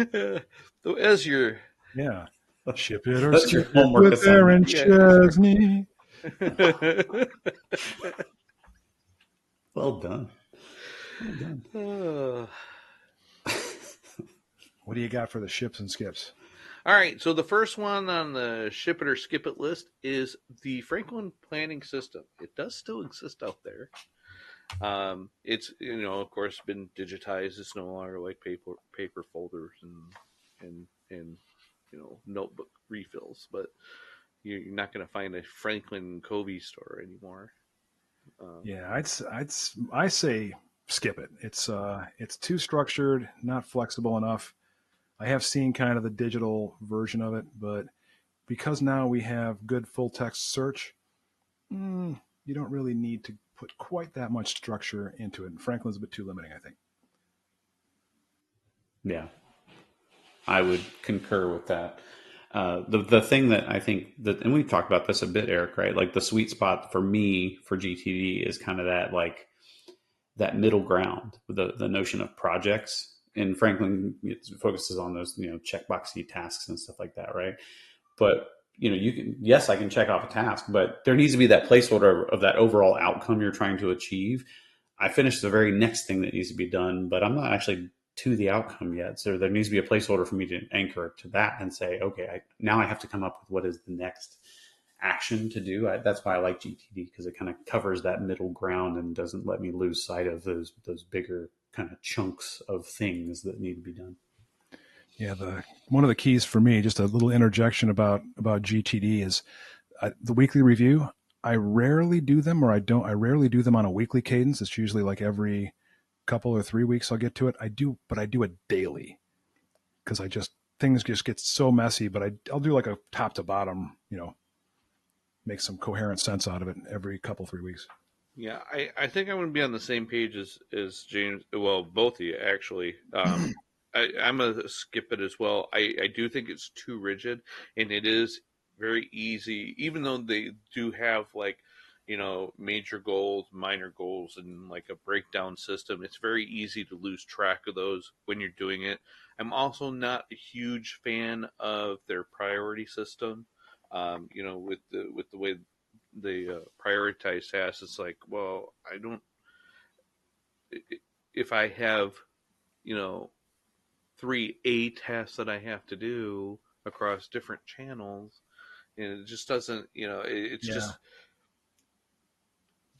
It. So as you're... Yeah. Ship it or That's your skip it homework with Aaron assignment. Chesney. Well done. Well done. What do you got for the ships and skips? All right, so the first one on the ship it or skip it list is the Franklin planning system. It does still exist out there. It's of course been digitized. It's no longer like paper folders and notebook refills, but you're not going to find a Franklin Covey store anymore. Yeah, I say skip it. It's too structured, not flexible enough. I have seen kind of the digital version of it, but because now we have good full text search, you don't really need to put quite that much structure into it. And Franklin's a bit too limiting, I think. Yeah, I would concur with that. The thing that I think that, and we've talked about this a bit, Eric, right? Like the sweet spot for me for GTD is kind of that, like that middle ground, the notion of projects. And Franklin, it focuses on those, checkboxy tasks and stuff like that, right? But you can, yes, I can check off a task, but there needs to be that placeholder of that overall outcome you're trying to achieve. I finished the very next thing that needs to be done, but I'm not actually to the outcome yet. So there needs to be a placeholder for me to anchor to that and say, okay, now I have to come up with what is the next action to do. That's why I like GTD, because it kind of covers that middle ground and doesn't let me lose sight of those bigger kind of chunks of things that need to be done. Yeah, one of the keys for me, just a little interjection about GTD, is the weekly review. I rarely do them, or I rarely do them on a weekly cadence. It's usually like every couple or 3 weeks I'll get to it. But I do it daily because things just get so messy. But I'll do like a top to bottom, make some coherent sense out of it every couple, 3 weeks. Yeah, I think I'm going to be on the same page as James. Well, both of you actually. I'm going to skip it as well. I do think it's too rigid, and it is very easy, even though they do have major goals, minor goals, and like a breakdown system. It's very easy to lose track of those when you're doing it. I'm also not a huge fan of their priority system. With the way they prioritize tasks, it's like, well, I don't. If I have, you know, 3A tasks that I have to do across different channels, and it just doesn't, it's Yeah. just,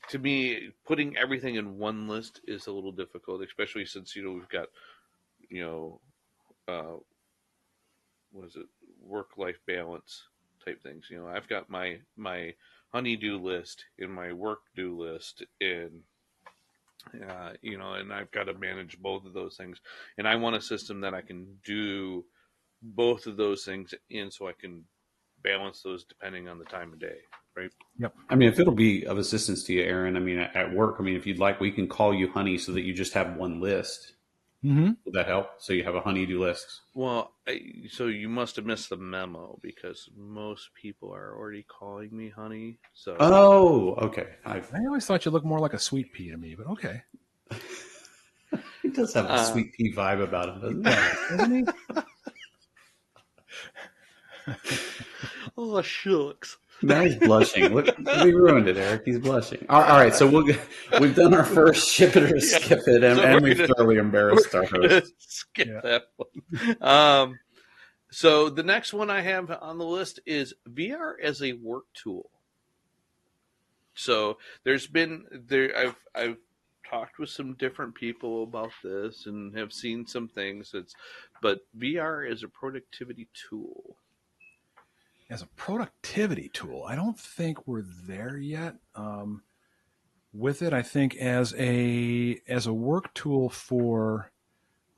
to me, putting everything in one list is a little difficult, especially since, we've got, you know, uh, what is it, work-life balance type things. I've got my honey-do list and my work-do list, and and I've got to manage both of those things. And I want a system that I can do both of those things in, so I can balance those depending on the time of day, right? Yep. I mean, if it'll be of assistance to you, Aaron, I mean, at work, I mean, if you'd like, we can call you Honey so that you just have one list. Mm-hmm. Would that help? So you have a honey-do list. Well, so you must have missed the memo, because most people are already calling me Honey. So Oh, okay. I always thought you looked more like a sweet pea to me, but okay. He does have a sweet pea vibe about him, doesn't he? Oh, shucks. Now he's blushing. Look, we ruined it, Eric. He's blushing. All right, so we've done our first ship it or skip it, and we've thoroughly embarrassed our host. Skip that one. So the next one I have on the list is VR as a work tool. So I've talked with some different people about this and have seen some things. But VR is a productivity tool. As a productivity tool, I don't think we're there yet. With it, I think as a work tool for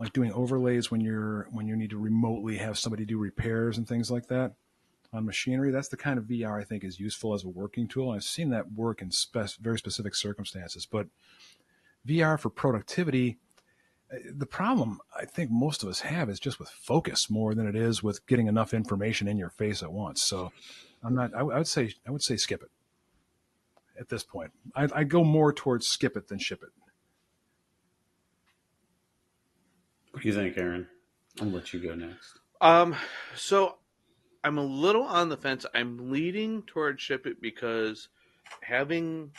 like doing overlays when you need to remotely have somebody do repairs and things like that on machinery, that's the kind of VR I think is useful as a working tool. And I've seen that work in very specific circumstances. But VR for productivity, the problem I think most of us have is just with focus more than it is with getting enough information in your face at once. So I'm not. I would say skip it at this point. I'd go more towards skip it than ship it. What do you think, Aaron? I'll let you go next. So I'm a little on the fence. I'm leaning toward ship it because having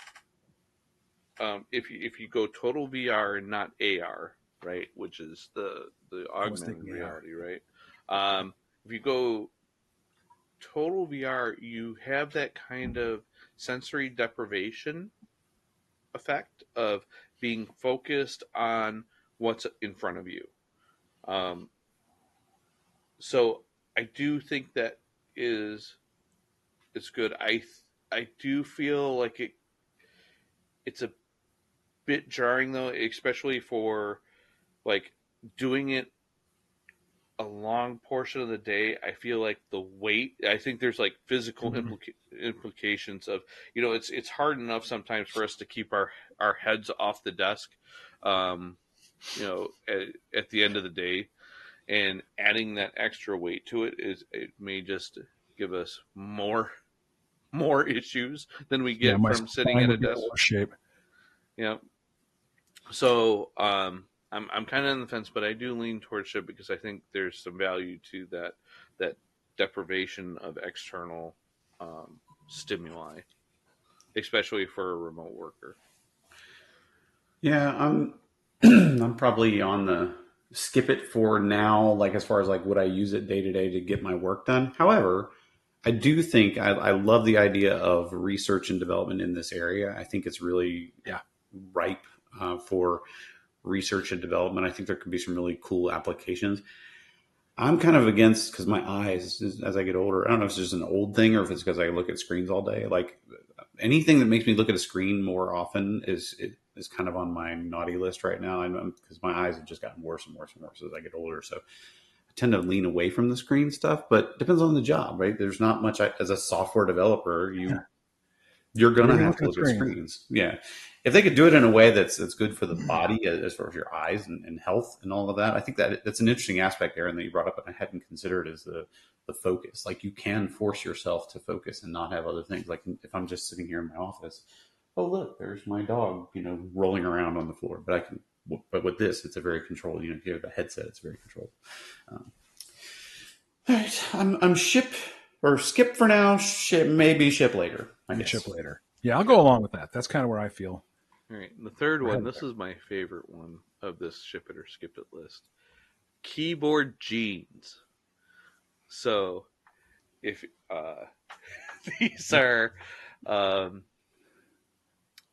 if you go total VR and not AR, right, which is the I was augmented thinking AR. reality, right? If you go total VR, you have that kind of sensory deprivation effect of being focused on what's in front of you. Um, so I do think that is it's good. I do feel like it's a bit jarring though, especially for like doing it a long portion of the day. I feel like the weight. I think there's like physical implications of it's hard enough sometimes for us to keep our heads off the desk, um, at the end of the day, and adding that extra weight to it may just give us more issues than we Yeah, get my from sitting spine at a would be in desk. worse shape. Yeah. So I'm kind of on the fence, but I do lean towards ship because I think there's some value to that deprivation of external stimuli, especially for a remote worker. Yeah, I'm I'm probably on the skip it for now, like as far as like would I use it day to day to get my work done. However, I do think I love the idea of research and development in this area. I think it's really Yeah. ripe for research and development. I think there could be some really cool applications. I'm kind of against because my eyes, as I get older, I don't know if it's just an old thing or if it's because I look at screens all day. Like anything that makes me look at a screen more often is kind of on my naughty list right now. Because my eyes have just gotten worse and worse and worse as I get older. So I tend to lean away from the screen stuff, but it depends on the job, right? There's not much as a software developer, you're going to You're have to looking at look at screens. screens. Yeah. If they could do it in a way that's good for the body as far as your eyes and health and all of that, I think that's an interesting aspect, Aaron, that you brought up and I hadn't considered is the focus. Like you can force yourself to focus and not have other things. Like if I'm just sitting here in my office, oh, look, there's my dog, rolling around on the floor, but with this, it's a very controlled, if you have a headset, it's very controlled. All right. I'm skip for now. Maybe ship later. I guess. Ship later. Yeah, I'll go along with that. That's kind of where I feel. All right, and the third We're one. headed This there. is my favorite one of this ship it or skip it list. Keyboard jeans. So, if these are um,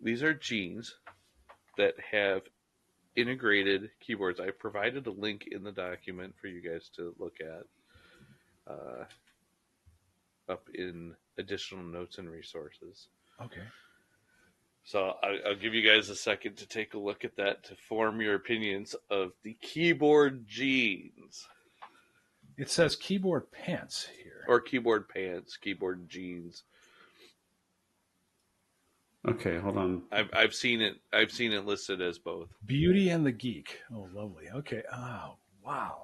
these are jeans that have integrated keyboards. I provided a link in the document for you guys to look at up in additional notes and resources. Okay. So I'll give you guys a second to take a look at that to form your opinions of the keyboard jeans. It says keyboard pants here. Or keyboard pants, keyboard jeans. Okay, hold on. I've seen it. I've seen it listed as both. Beauty and the Geek. Oh, lovely. Okay. Oh, wow.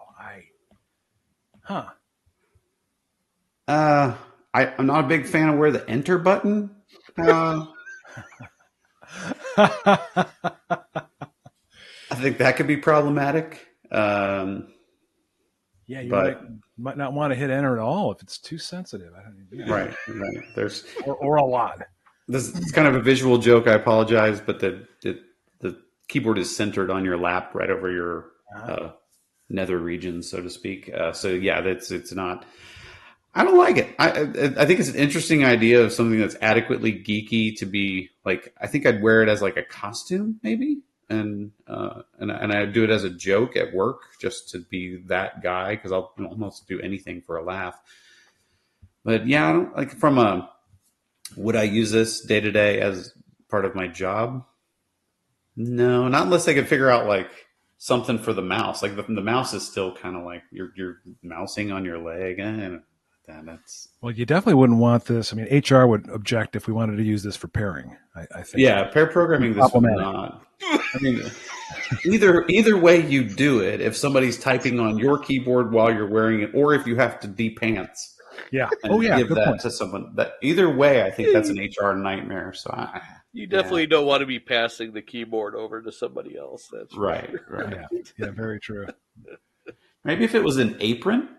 I'm not a big fan of where the enter button. I think that could be problematic. Yeah, you might not want to hit enter at all if it's too sensitive. I don't even know. Right. There's or a lot. It's kind of a visual joke. I apologize, but the keyboard is centered on your lap, right over your nether region, so to speak. So yeah, it's not. I don't like it. I think it's an interesting idea of something that's adequately geeky to be like. I think I'd wear it as like a costume, maybe, and I'd do it as a joke at work, just to be that guy because I'll almost do anything for a laugh. But yeah, I don't like from a. Would I use this day to day as part of my job? No, not unless I could figure out like something for the mouse. Like the mouse is still kind of like you're mousing on your leg, and that's. Well, you definitely wouldn't want this. I mean, HR would object if we wanted to use this for pairing. I think. Yeah, pair programming. This would not. I mean, either way you do it, if somebody's typing on your keyboard while you're wearing it, or if you have to de-pants. Yeah. Give that point. to someone. That either way, I think that's an HR nightmare. So you definitely don't want to be passing the keyboard over to somebody else. That's right. Yeah, very true. Maybe if it was an apron,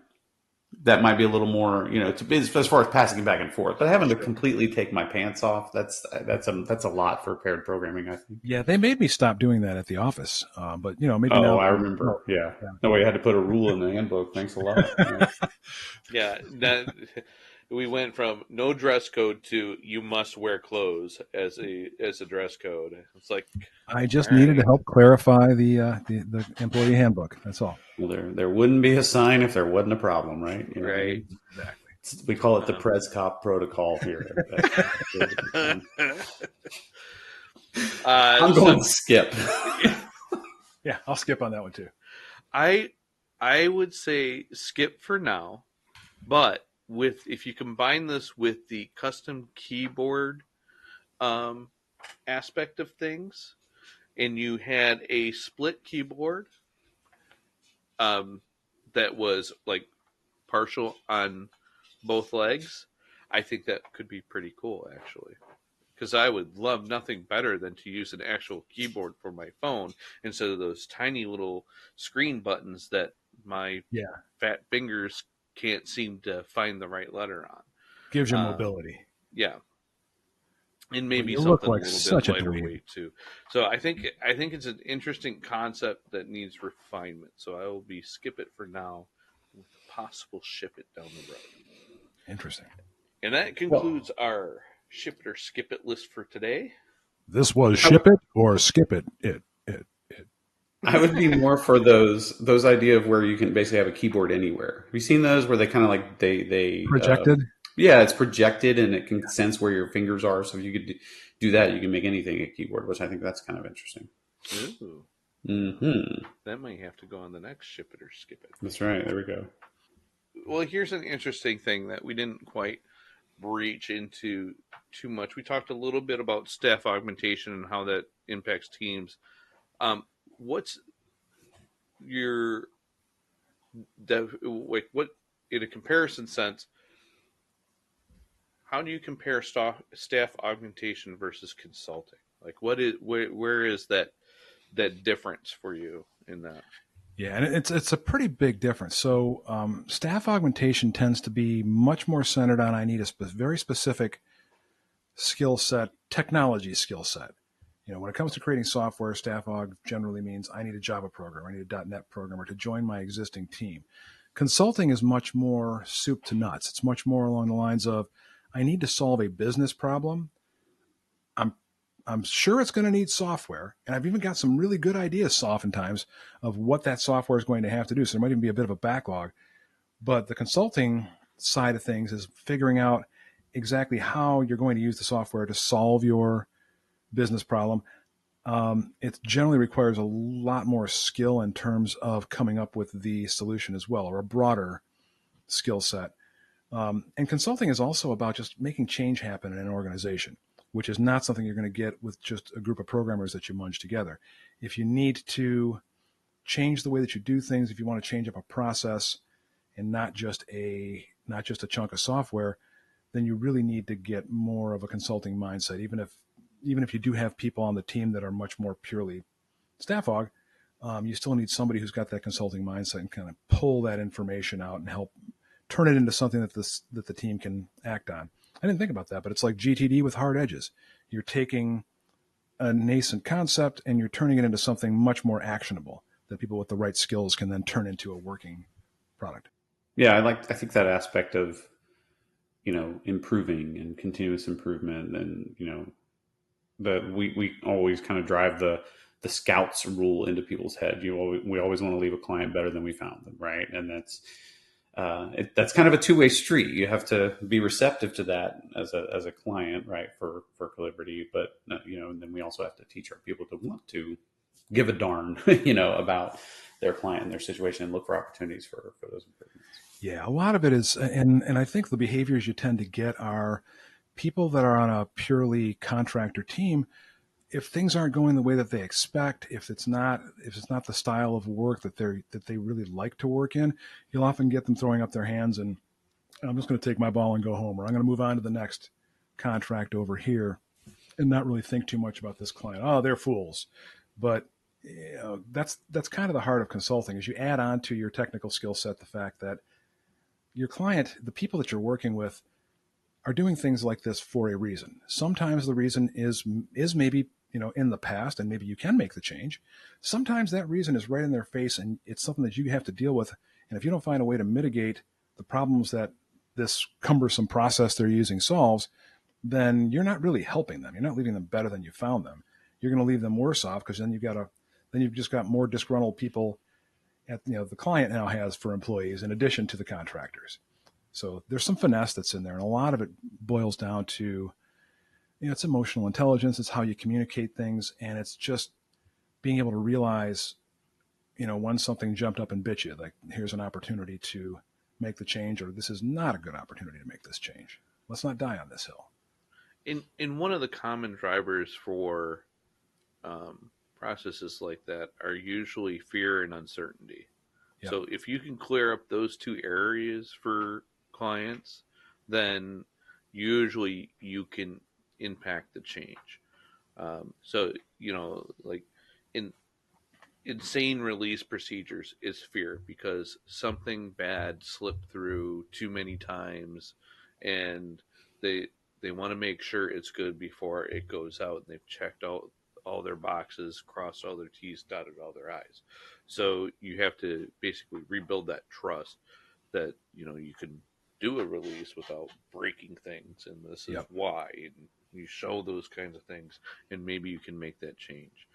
that might be a little more, as far as passing it back and forth. But having to completely take my pants off, that's a lot for paired programming, I think. Yeah, they made me stop doing that at the office. But maybe Oh, now. I remember. Yeah. Yeah. No, we had to put a rule in the handbook. Thanks a lot. Yeah. Yeah, we went from no dress code to you must wear clothes as a dress code. It's like, I just all needed to right. help clarify the employee handbook. That's all. Well, there wouldn't be a sign if there wasn't a problem, right? You know what I Right. mean? Exactly. We call it the Przekop protocol here. I'm going skip. Yeah, I'll skip on that one too. I would say skip for now, but if you combine this with the custom keyboard aspect of things, and you had a split keyboard that was like partial on both legs, I think that could be pretty cool, actually. Because I would love nothing better than to use an actual keyboard for my phone instead of those tiny little screen buttons that my fat fingers can't seem to find the right letter on. Gives you mobility. Yeah. And maybe you something look like a little such bit a lighter dweeb. weight too. So I think it's an interesting concept that needs refinement. So I will be skip it for now, with a possible ship it down the road. Interesting. And that concludes our ship it or skip it list for today. This was ship it or skip it. It. I would be more for those idea of where you can basically have a keyboard anywhere. Have you seen those where they kind of like they Projected? Yeah, it's projected and it can sense where your fingers are. So if you could do that, you can make anything a keyboard, which I think that's kind of interesting. Ooh. Mm-hmm. That might have to go on the next ship it or skip it. That's right. There we go. Well, here's an interesting thing that we didn't quite reach into too much. We talked a little bit about staff augmentation and how that impacts teams. What's your what in a comparison sense? How do you compare staff augmentation versus consulting? Like, where is that difference for you in that? Yeah, and it's a pretty big difference. So staff augmentation tends to be much more centered on I need a very specific skill set, technology skill set. When it comes to creating software, staff aug generally means I need a Java programmer, I need a .NET programmer to join my existing team. Consulting is much more soup to nuts. It's much more along the lines of I need to solve a business problem. I'm sure it's going to need software, and I've even got some really good ideas oftentimes of what that software is going to have to do. So there might even be a bit of a backlog. But the consulting side of things is figuring out exactly how you're going to use the software to solve your business problem. It generally requires a lot more skill in terms of coming up with the solution as well, or a broader skill set. And consulting is also about just making change happen in an organization, which is not something you're going to get with just a group of programmers that you munge together. If you need to change the way that you do things, if you want to change up a process and not just a chunk of software, then you really need to get more of a consulting mindset. Even if you do have people on the team that are much more purely staff aug, you still need somebody who's got that consulting mindset and kind of pull that information out and help turn it into something that the team can act on. I didn't think about that, but it's like GTD with hard edges. You're taking a nascent concept and you're turning it into something much more actionable that people with the right skills can then turn into a working product. Yeah, I think that aspect of, improving and continuous improvement, and that we always kind of drive the scouts rule into people's head. We always want to leave a client better than we found them, right? And that's kind of a two-way street. You have to be receptive to that as a client, right? For Calibrity, but and then we also have to teach our people to want to give a darn, about their client and their situation and look for opportunities for those improvements. Yeah, a lot of it is, and I think the behaviors you tend to get are people that are on a purely contractor team. If things aren't going the way that they expect, if it's not the style of work that they really like to work in, you'll often get them throwing up their hands and I'm just going to take my ball and go home, or I'm going to move on to the next contract over here and not really think too much about this client. Oh, they're fools. But that's kind of the heart of consulting, is you add on to your technical skill set the fact that your client, the people that you're working with, are doing things like this for a reason. Sometimes the reason is maybe, in the past, and maybe you can make the change. Sometimes that reason is right in their face, and it's something that you have to deal with. And if you don't find a way to mitigate the problems that this cumbersome process they're using solves, then you're not really helping them. You're not leaving them better than you found them. You're going to leave them worse off, because then you've just got more disgruntled people the client now has for employees in addition to the contractors. So there's some finesse that's in there, and a lot of it boils down to, it's emotional intelligence. It's how you communicate things, and it's just being able to realize, when something jumped up and bit you, like, here's an opportunity to make the change, or this is not a good opportunity to make this change. Let's not die on this hill. In one of the common drivers for processes like that are usually fear and uncertainty. Yep. So if you can clear up those two areas for clients, then usually you can impact the change. So, like in insane release procedures is fear, because something bad slipped through too many times, and they want to make sure it's good before it goes out, and they've checked out all their boxes, crossed all their T's, dotted all their I's. So you have to basically rebuild that trust that, you can do a release without breaking things, and this is Yep. why. And you show those kinds of things, and maybe you can make that change.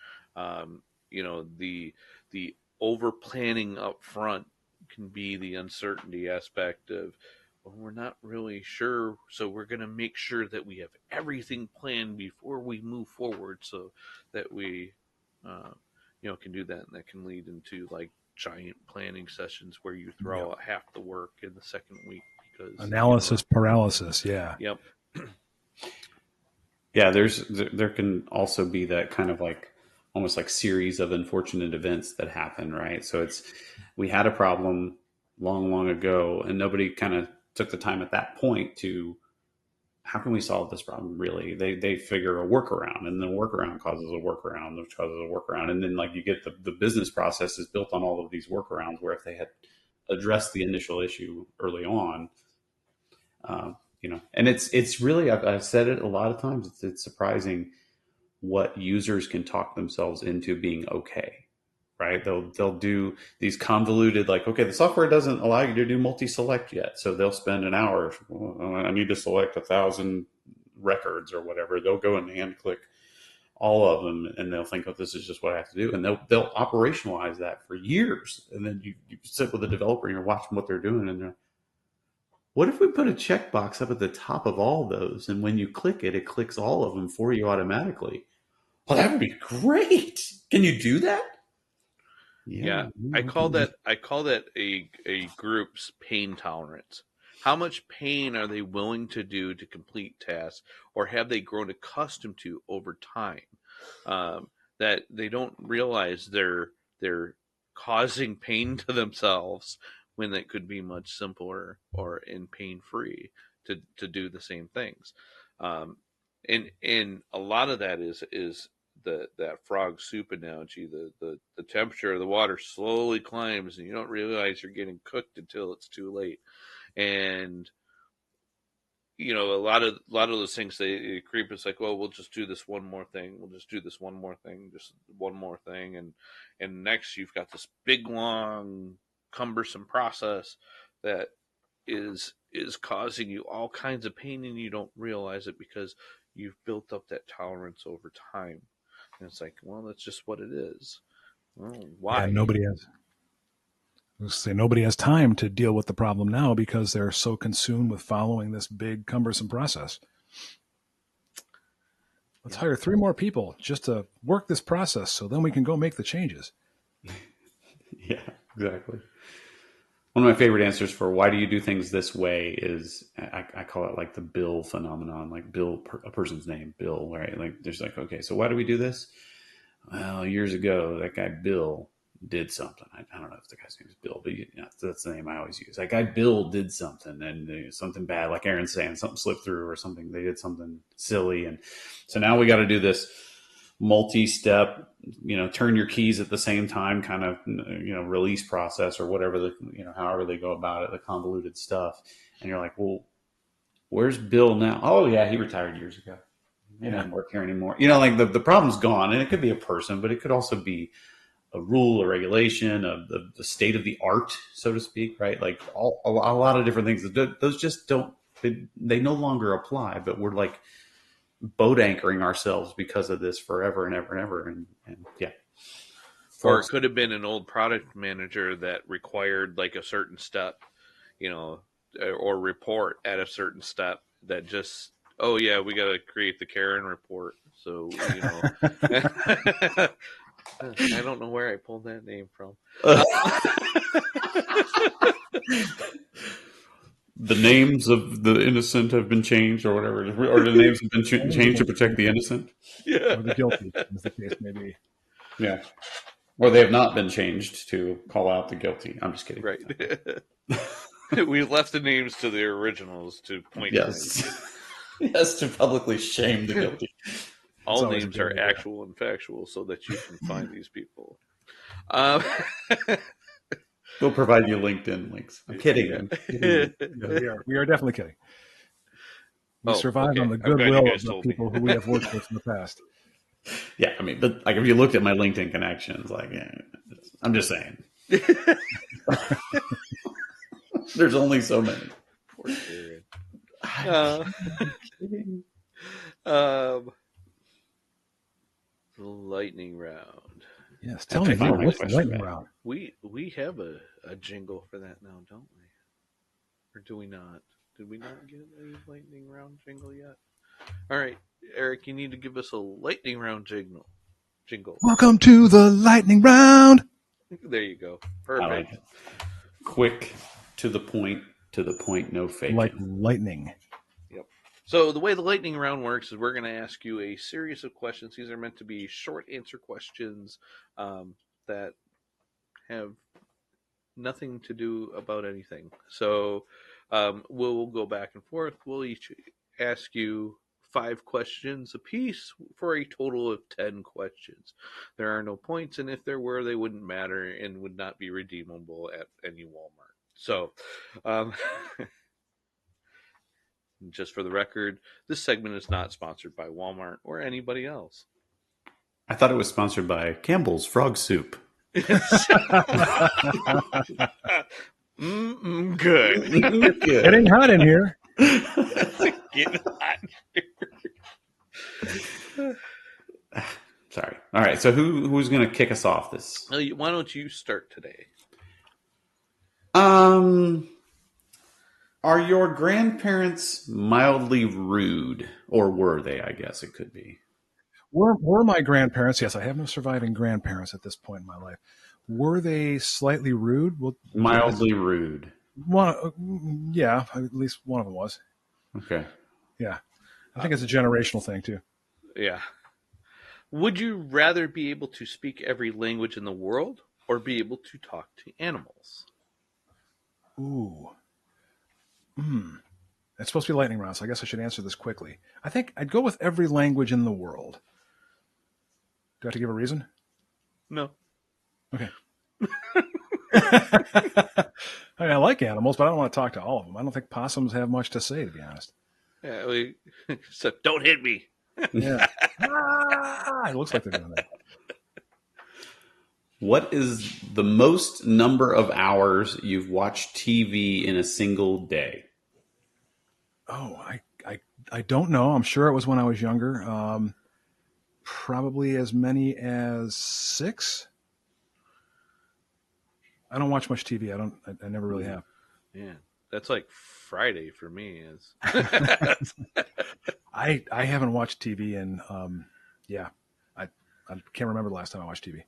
The over planning up front can be the uncertainty aspect of, well, we're not really sure, so we're going to make sure that we have everything planned before we move forward, so that we, can do that, and that can lead into like giant planning sessions where you throw out half the work in the second week because analysis paralysis. Yeah. Yep. Yeah, there can also be that kind of like almost like series of unfortunate events that happen, right? So we had a problem long ago, and nobody kind of took the time at that point to, how can we solve this problem? Really, they figure a workaround, and then a workaround causes a workaround, which causes a workaround, and then like you get the business process is built on all of these workarounds. Where if they had addressed the initial issue early on, and it's really, I've said it a lot of times. It's surprising what users can talk themselves into being okay. Right? They'll do these convoluted, like, okay, the software doesn't allow you to do multi-select yet, so they'll spend an hour. Well, I need to select 1,000 records or whatever. They'll go and hand click all of them, and they'll think, oh, this is just what I have to do, and they'll operationalize that for years. And then you sit with a developer and you're watching what they're doing, and they're, what if we put a checkbox up at the top of all those, and when you click it, it clicks all of them for you automatically? Well, that would be great. Can you do that? Yeah, I call that a group's pain tolerance. How much pain are they willing to do to complete tasks, or have they grown accustomed to over time? That they don't realize they're causing pain to themselves when it could be much simpler or pain free to do the same things. And a lot of that is that frog soup analogy. The temperature of the water slowly climbs, and you don't realize you're getting cooked until it's too late. And a lot of those things, they creep. It's like, well, we'll just do this one more thing. We'll just do this one more thing, just one more thing, and next you've got this big, long, cumbersome process that is causing you all kinds of pain, and you don't realize it because you've built up that tolerance over time. And it's like, well, that's just what it is. Well, why? Yeah, nobody has time to deal with the problem now because they're so consumed with following this big, cumbersome process. Let's hire 3 more people just to work this process, so then we can go make the changes. Yeah, exactly. One of my favorite answers for why do you do things this way is, I call it like the Bill phenomenon, like Bill, a person's name, Bill, right? Like there's like, okay, so why do we do this? Well, years ago, that guy Bill did something. I don't know if the guy's name is Bill, but that's the name I always use. That guy Bill did something, and something bad, like Aaron's saying, something slipped through or something. They did something silly, and so now we got to do this multi-step, turn your keys at the same time kind of, release process or whatever however they go about it, the convoluted stuff. And you're like, well, where's Bill now? Oh yeah, he retired years ago. He doesn't work here anymore. Like the problem's gone, and it could be a person, but it could also be a rule, a regulation, of the state of the art, so to speak, right? Like a lot of different things. Those just don't, they no longer apply, but we're like boat anchoring ourselves because of this forever and ever and ever. And yeah. Or it could have been an old product manager that required like a certain step, or report at a certain step that just, oh yeah, we got to create the Karen report. So, I don't know where I pulled that name from. The names of the innocent have been changed, or whatever, or the names have been changed to protect the innocent. Yeah, or the guilty, as the case may be. Yeah, or they have not been changed to call out the guilty. I'm just kidding. Right. We left the names to the originals to point. Yes, yes, to publicly shame the guilty. All names are actual and factual, so that you can find these people. We'll provide you LinkedIn links. I'm kidding. Yeah, we are definitely kidding. We survive on the goodwill of the people who we have worked with in the past. Yeah, I mean, but like if you looked at my LinkedIn connections, like, I'm just saying. There's only so many. Poor Karen. Lightning round. Yes, tell me more. What's the lightning round? We have a jingle for that now, don't we? Or do we not? Did we not get a lightning round jingle yet? All right, Eric, you need to give us a lightning round jingle. Welcome to the lightning round. There you go. Perfect. Like quick, to the point, no faking. Like lightning. Yep. So the way the lightning round works is we're going to ask you a series of questions. These are meant to be short answer questions that have nothing to do about anything. So we'll go back and forth. We'll each ask you 5 questions apiece for a total of 10 questions. There are no points, and if there were, they wouldn't matter and would not be redeemable at any Walmart. So, just for the record, this segment is not sponsored by Walmart or anybody else. I thought it was sponsored by Campbell's Frog Soup. Good. Getting hot in here. Getting hot. Sorry. All right. So who's going to kick us off this? Why don't you start today? Are your grandparents mildly rude, or were they? I guess it could be. Were my grandparents? Yes, I have no surviving grandparents at this point in my life. Were they slightly rude? Well, mildly rude. Yeah, at least one of them was. Okay. Yeah, I think it's a generational thing too. Yeah. Would you rather be able to speak every language in the world or be able to talk to animals? Ooh. It's supposed to be lightning round, so I guess I should answer this quickly. I think I'd go with every language in the world. Do I have to give a reason? No. Okay. I mean, I like animals, but I don't want to talk to all of them. I don't think possums have much to say, to be honest. Yeah, so don't hit me. Yeah. It looks like they're doing that. What is the most number of hours you've watched TV in a single day? Oh, I don't know. I'm sure it was when I was younger. Probably as many as 6. I don't watch much TV. I never really have. Yeah, that's like Friday for me. Is I haven't watched TV in I can't remember the last time I watched TV.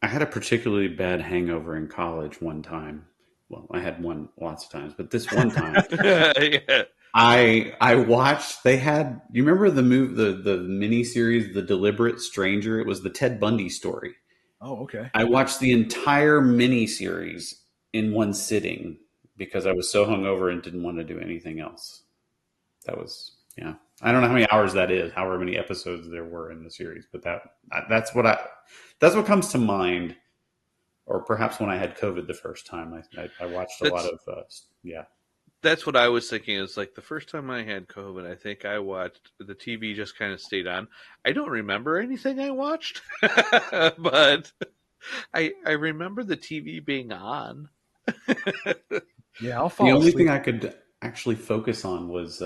I had a particularly bad hangover in college one time. Well, I had one lots of times, but this one time, yeah. I watched. They had. You remember the the mini series, The Deliberate Stranger? It was the Ted Bundy story. Oh, okay. I watched the entire mini series in one sitting because I was so hungover and didn't want to do anything else. That was I don't know how many hours that is, however many episodes there were in the series, but that's what comes to mind. Or perhaps when I had COVID the first time, I watched a lot That's of yeah. that's what I was thinking. Is like the first time I had COVID, I think I watched the TV just kind of stayed on. I don't remember anything I watched, but I remember the TV being on. Yeah, I'll The fall only thing asleep. I could actually focus on was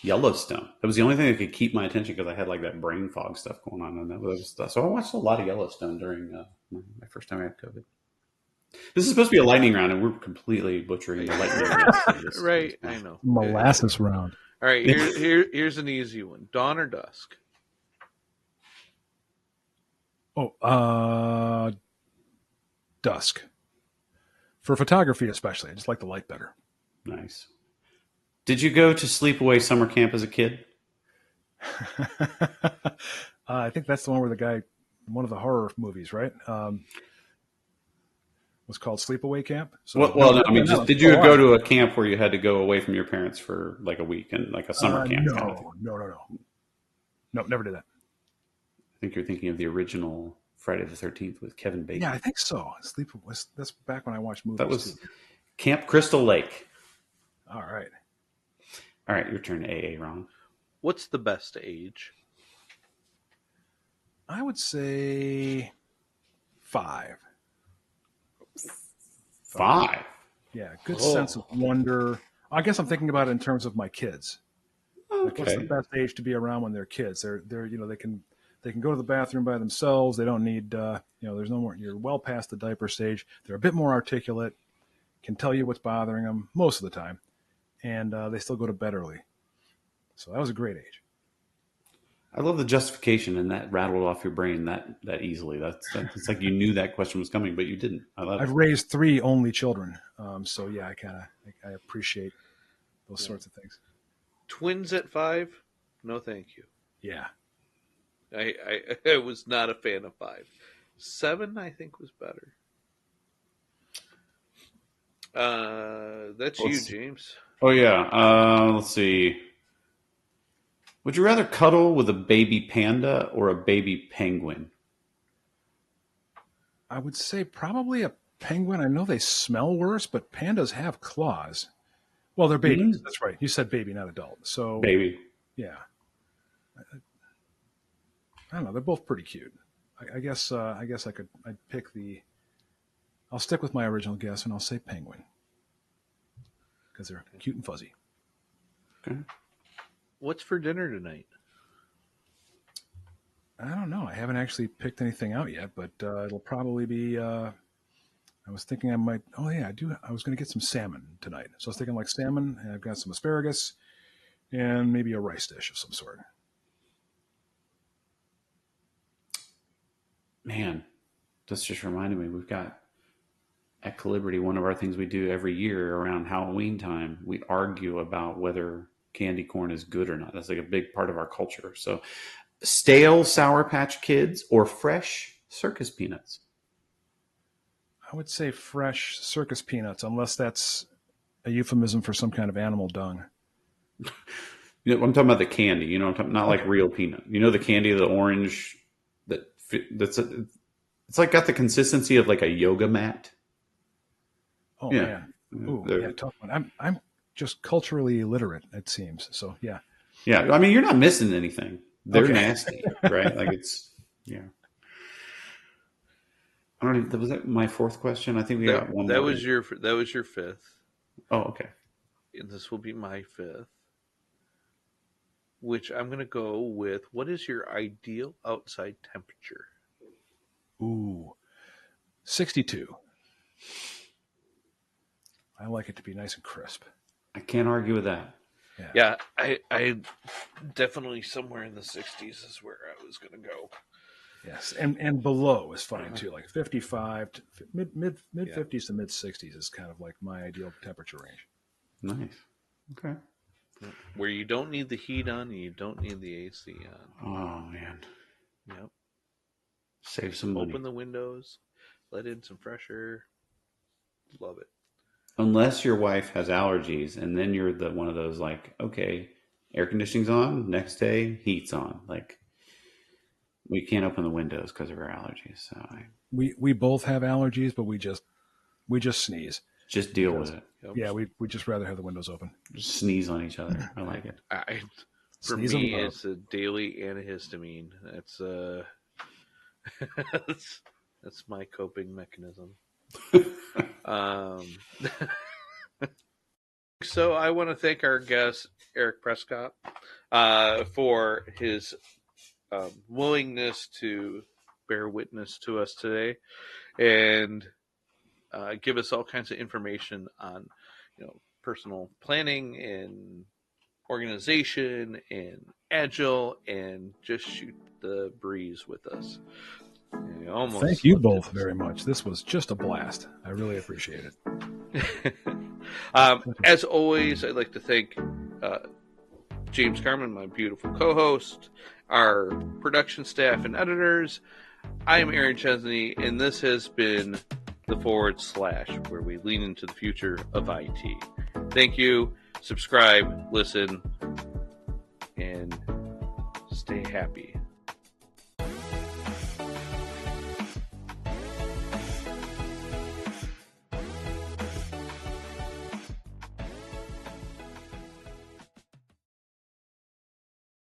Yellowstone. That was the only thing that could keep my attention because I had like that brain fog stuff going on, and that was so I watched a lot of Yellowstone during my first time I had COVID. This is supposed to be a lightning round, and we're completely butchering the lightningness of this Right, I round. know. Molasses round. All right, here's an easy one. Dawn or dusk? Oh, dusk. For photography, especially. I just like the light better. Nice. Did you go to sleepaway summer camp as a kid? I think that's the one where the guy, one of the horror movies, right? Was called Sleepaway Camp. So No, I mean, just did you go on. to a camp where you had to go away from your parents for like a week and like a summer camp kind of thing? No. No, never did that. I think you're thinking of the original Friday the 13th with Kevin Bacon. Yeah, I think so. That's back when I watched movies. That was too. Camp Crystal Lake. All right. All right, your turn, AA Ron. What's the best age? I would say 5. 5. Yeah, good sense of wonder. I guess I'm thinking about it in terms of my kids. Like, what's the Okay. best age to be around when they're kids? They're they can go to the bathroom by themselves. They don't need there's no more. You're well past the diaper stage. They're a bit more articulate. Can tell you what's bothering them most of the time, and they still go to bed early. So that was a great age. I love the justification, and that rattled off your brain that easily. It's like you knew that question was coming, but you didn't. I love I've it. raised 3 only children, so yeah, I appreciate those sorts of things. Twins at 5? No, thank you. Yeah. I was not a fan of 5. 7, I think, was better. That's you, James. Oh yeah. Let's see. Would you rather cuddle with a baby panda or a baby penguin? I would say probably a penguin. I know they smell worse, but pandas have claws. Well, they're babies. That's right. You said baby, not adult. So Baby. yeah, I don't know. They're both pretty cute. I guess I'd pick the. I'll stick with my original guess and I'll say penguin because they're cute and fuzzy. Okay. What's for dinner tonight? I don't know. I haven't actually picked anything out yet, but it'll probably be. I was thinking I might. Oh yeah, I do. I was going to get some salmon tonight, so I was thinking like salmon, and I've got some asparagus, and maybe a rice dish of some sort. Man, this just reminded me. We've got at Calibrity, one of our things we do every year around Halloween time. We argue about whether candy corn is good or not. That's like a big part of our culture. So, stale Sour Patch Kids or fresh circus peanuts? I would say fresh circus peanuts, unless that's a euphemism for some kind of animal dung. You know, I'm talking about the candy. You know, I'm talking, not like real peanut. You know, the candy, the orange it's like got the consistency of like a yoga mat. Oh Yeah. man, ooh, yeah, tough one. I'm just culturally illiterate, it seems. So yeah, Yeah. I mean, you're not missing anything. They're nasty, right? Like it's yeah. I don't even, was that my fourth question? I think we got one That more. was your 5th, Oh, okay. and this will be my 5th. Which I'm going to go with. What is your ideal outside temperature? ooh, 62. I like it to be nice and crisp. I can't argue with that. Yeah, I definitely somewhere in the 60s is where I was going to go. Yes, and below is fine too. Like 55 to mid 50s to mid 60s is kind of like my ideal temperature range. Nice. Okay. Where you don't need the heat on and you don't need the AC on. Oh man. Yep. Save some money. Open the windows, let in some fresh air. Love it. Unless your wife has allergies, and then you're the one of those like, okay, air conditioning's on. Next day, heat's on. Like, we can't open the windows because of our allergies. So We both have allergies, but we just sneeze. just deal Because- with it. Yep. Yeah, we just rather have the windows open. Just sneeze on each other. I like it. For Sneeze me, them up. it's a daily antihistamine. That's that's my coping mechanism. So I want to thank our guest Erik Przekop for his willingness to bear witness to us today and give us all kinds of information on, personal planning and organization and agile and just shoot the breeze with us. Thank you both very much. This was just a blast. I really appreciate it. As always, I'd like to thank James Carmen, my beautiful co-host, our production staff and editors. I'm Aaron Chesney, and this has been the /, where we lean into the future of IT. Thank you. Subscribe, listen, and stay happy.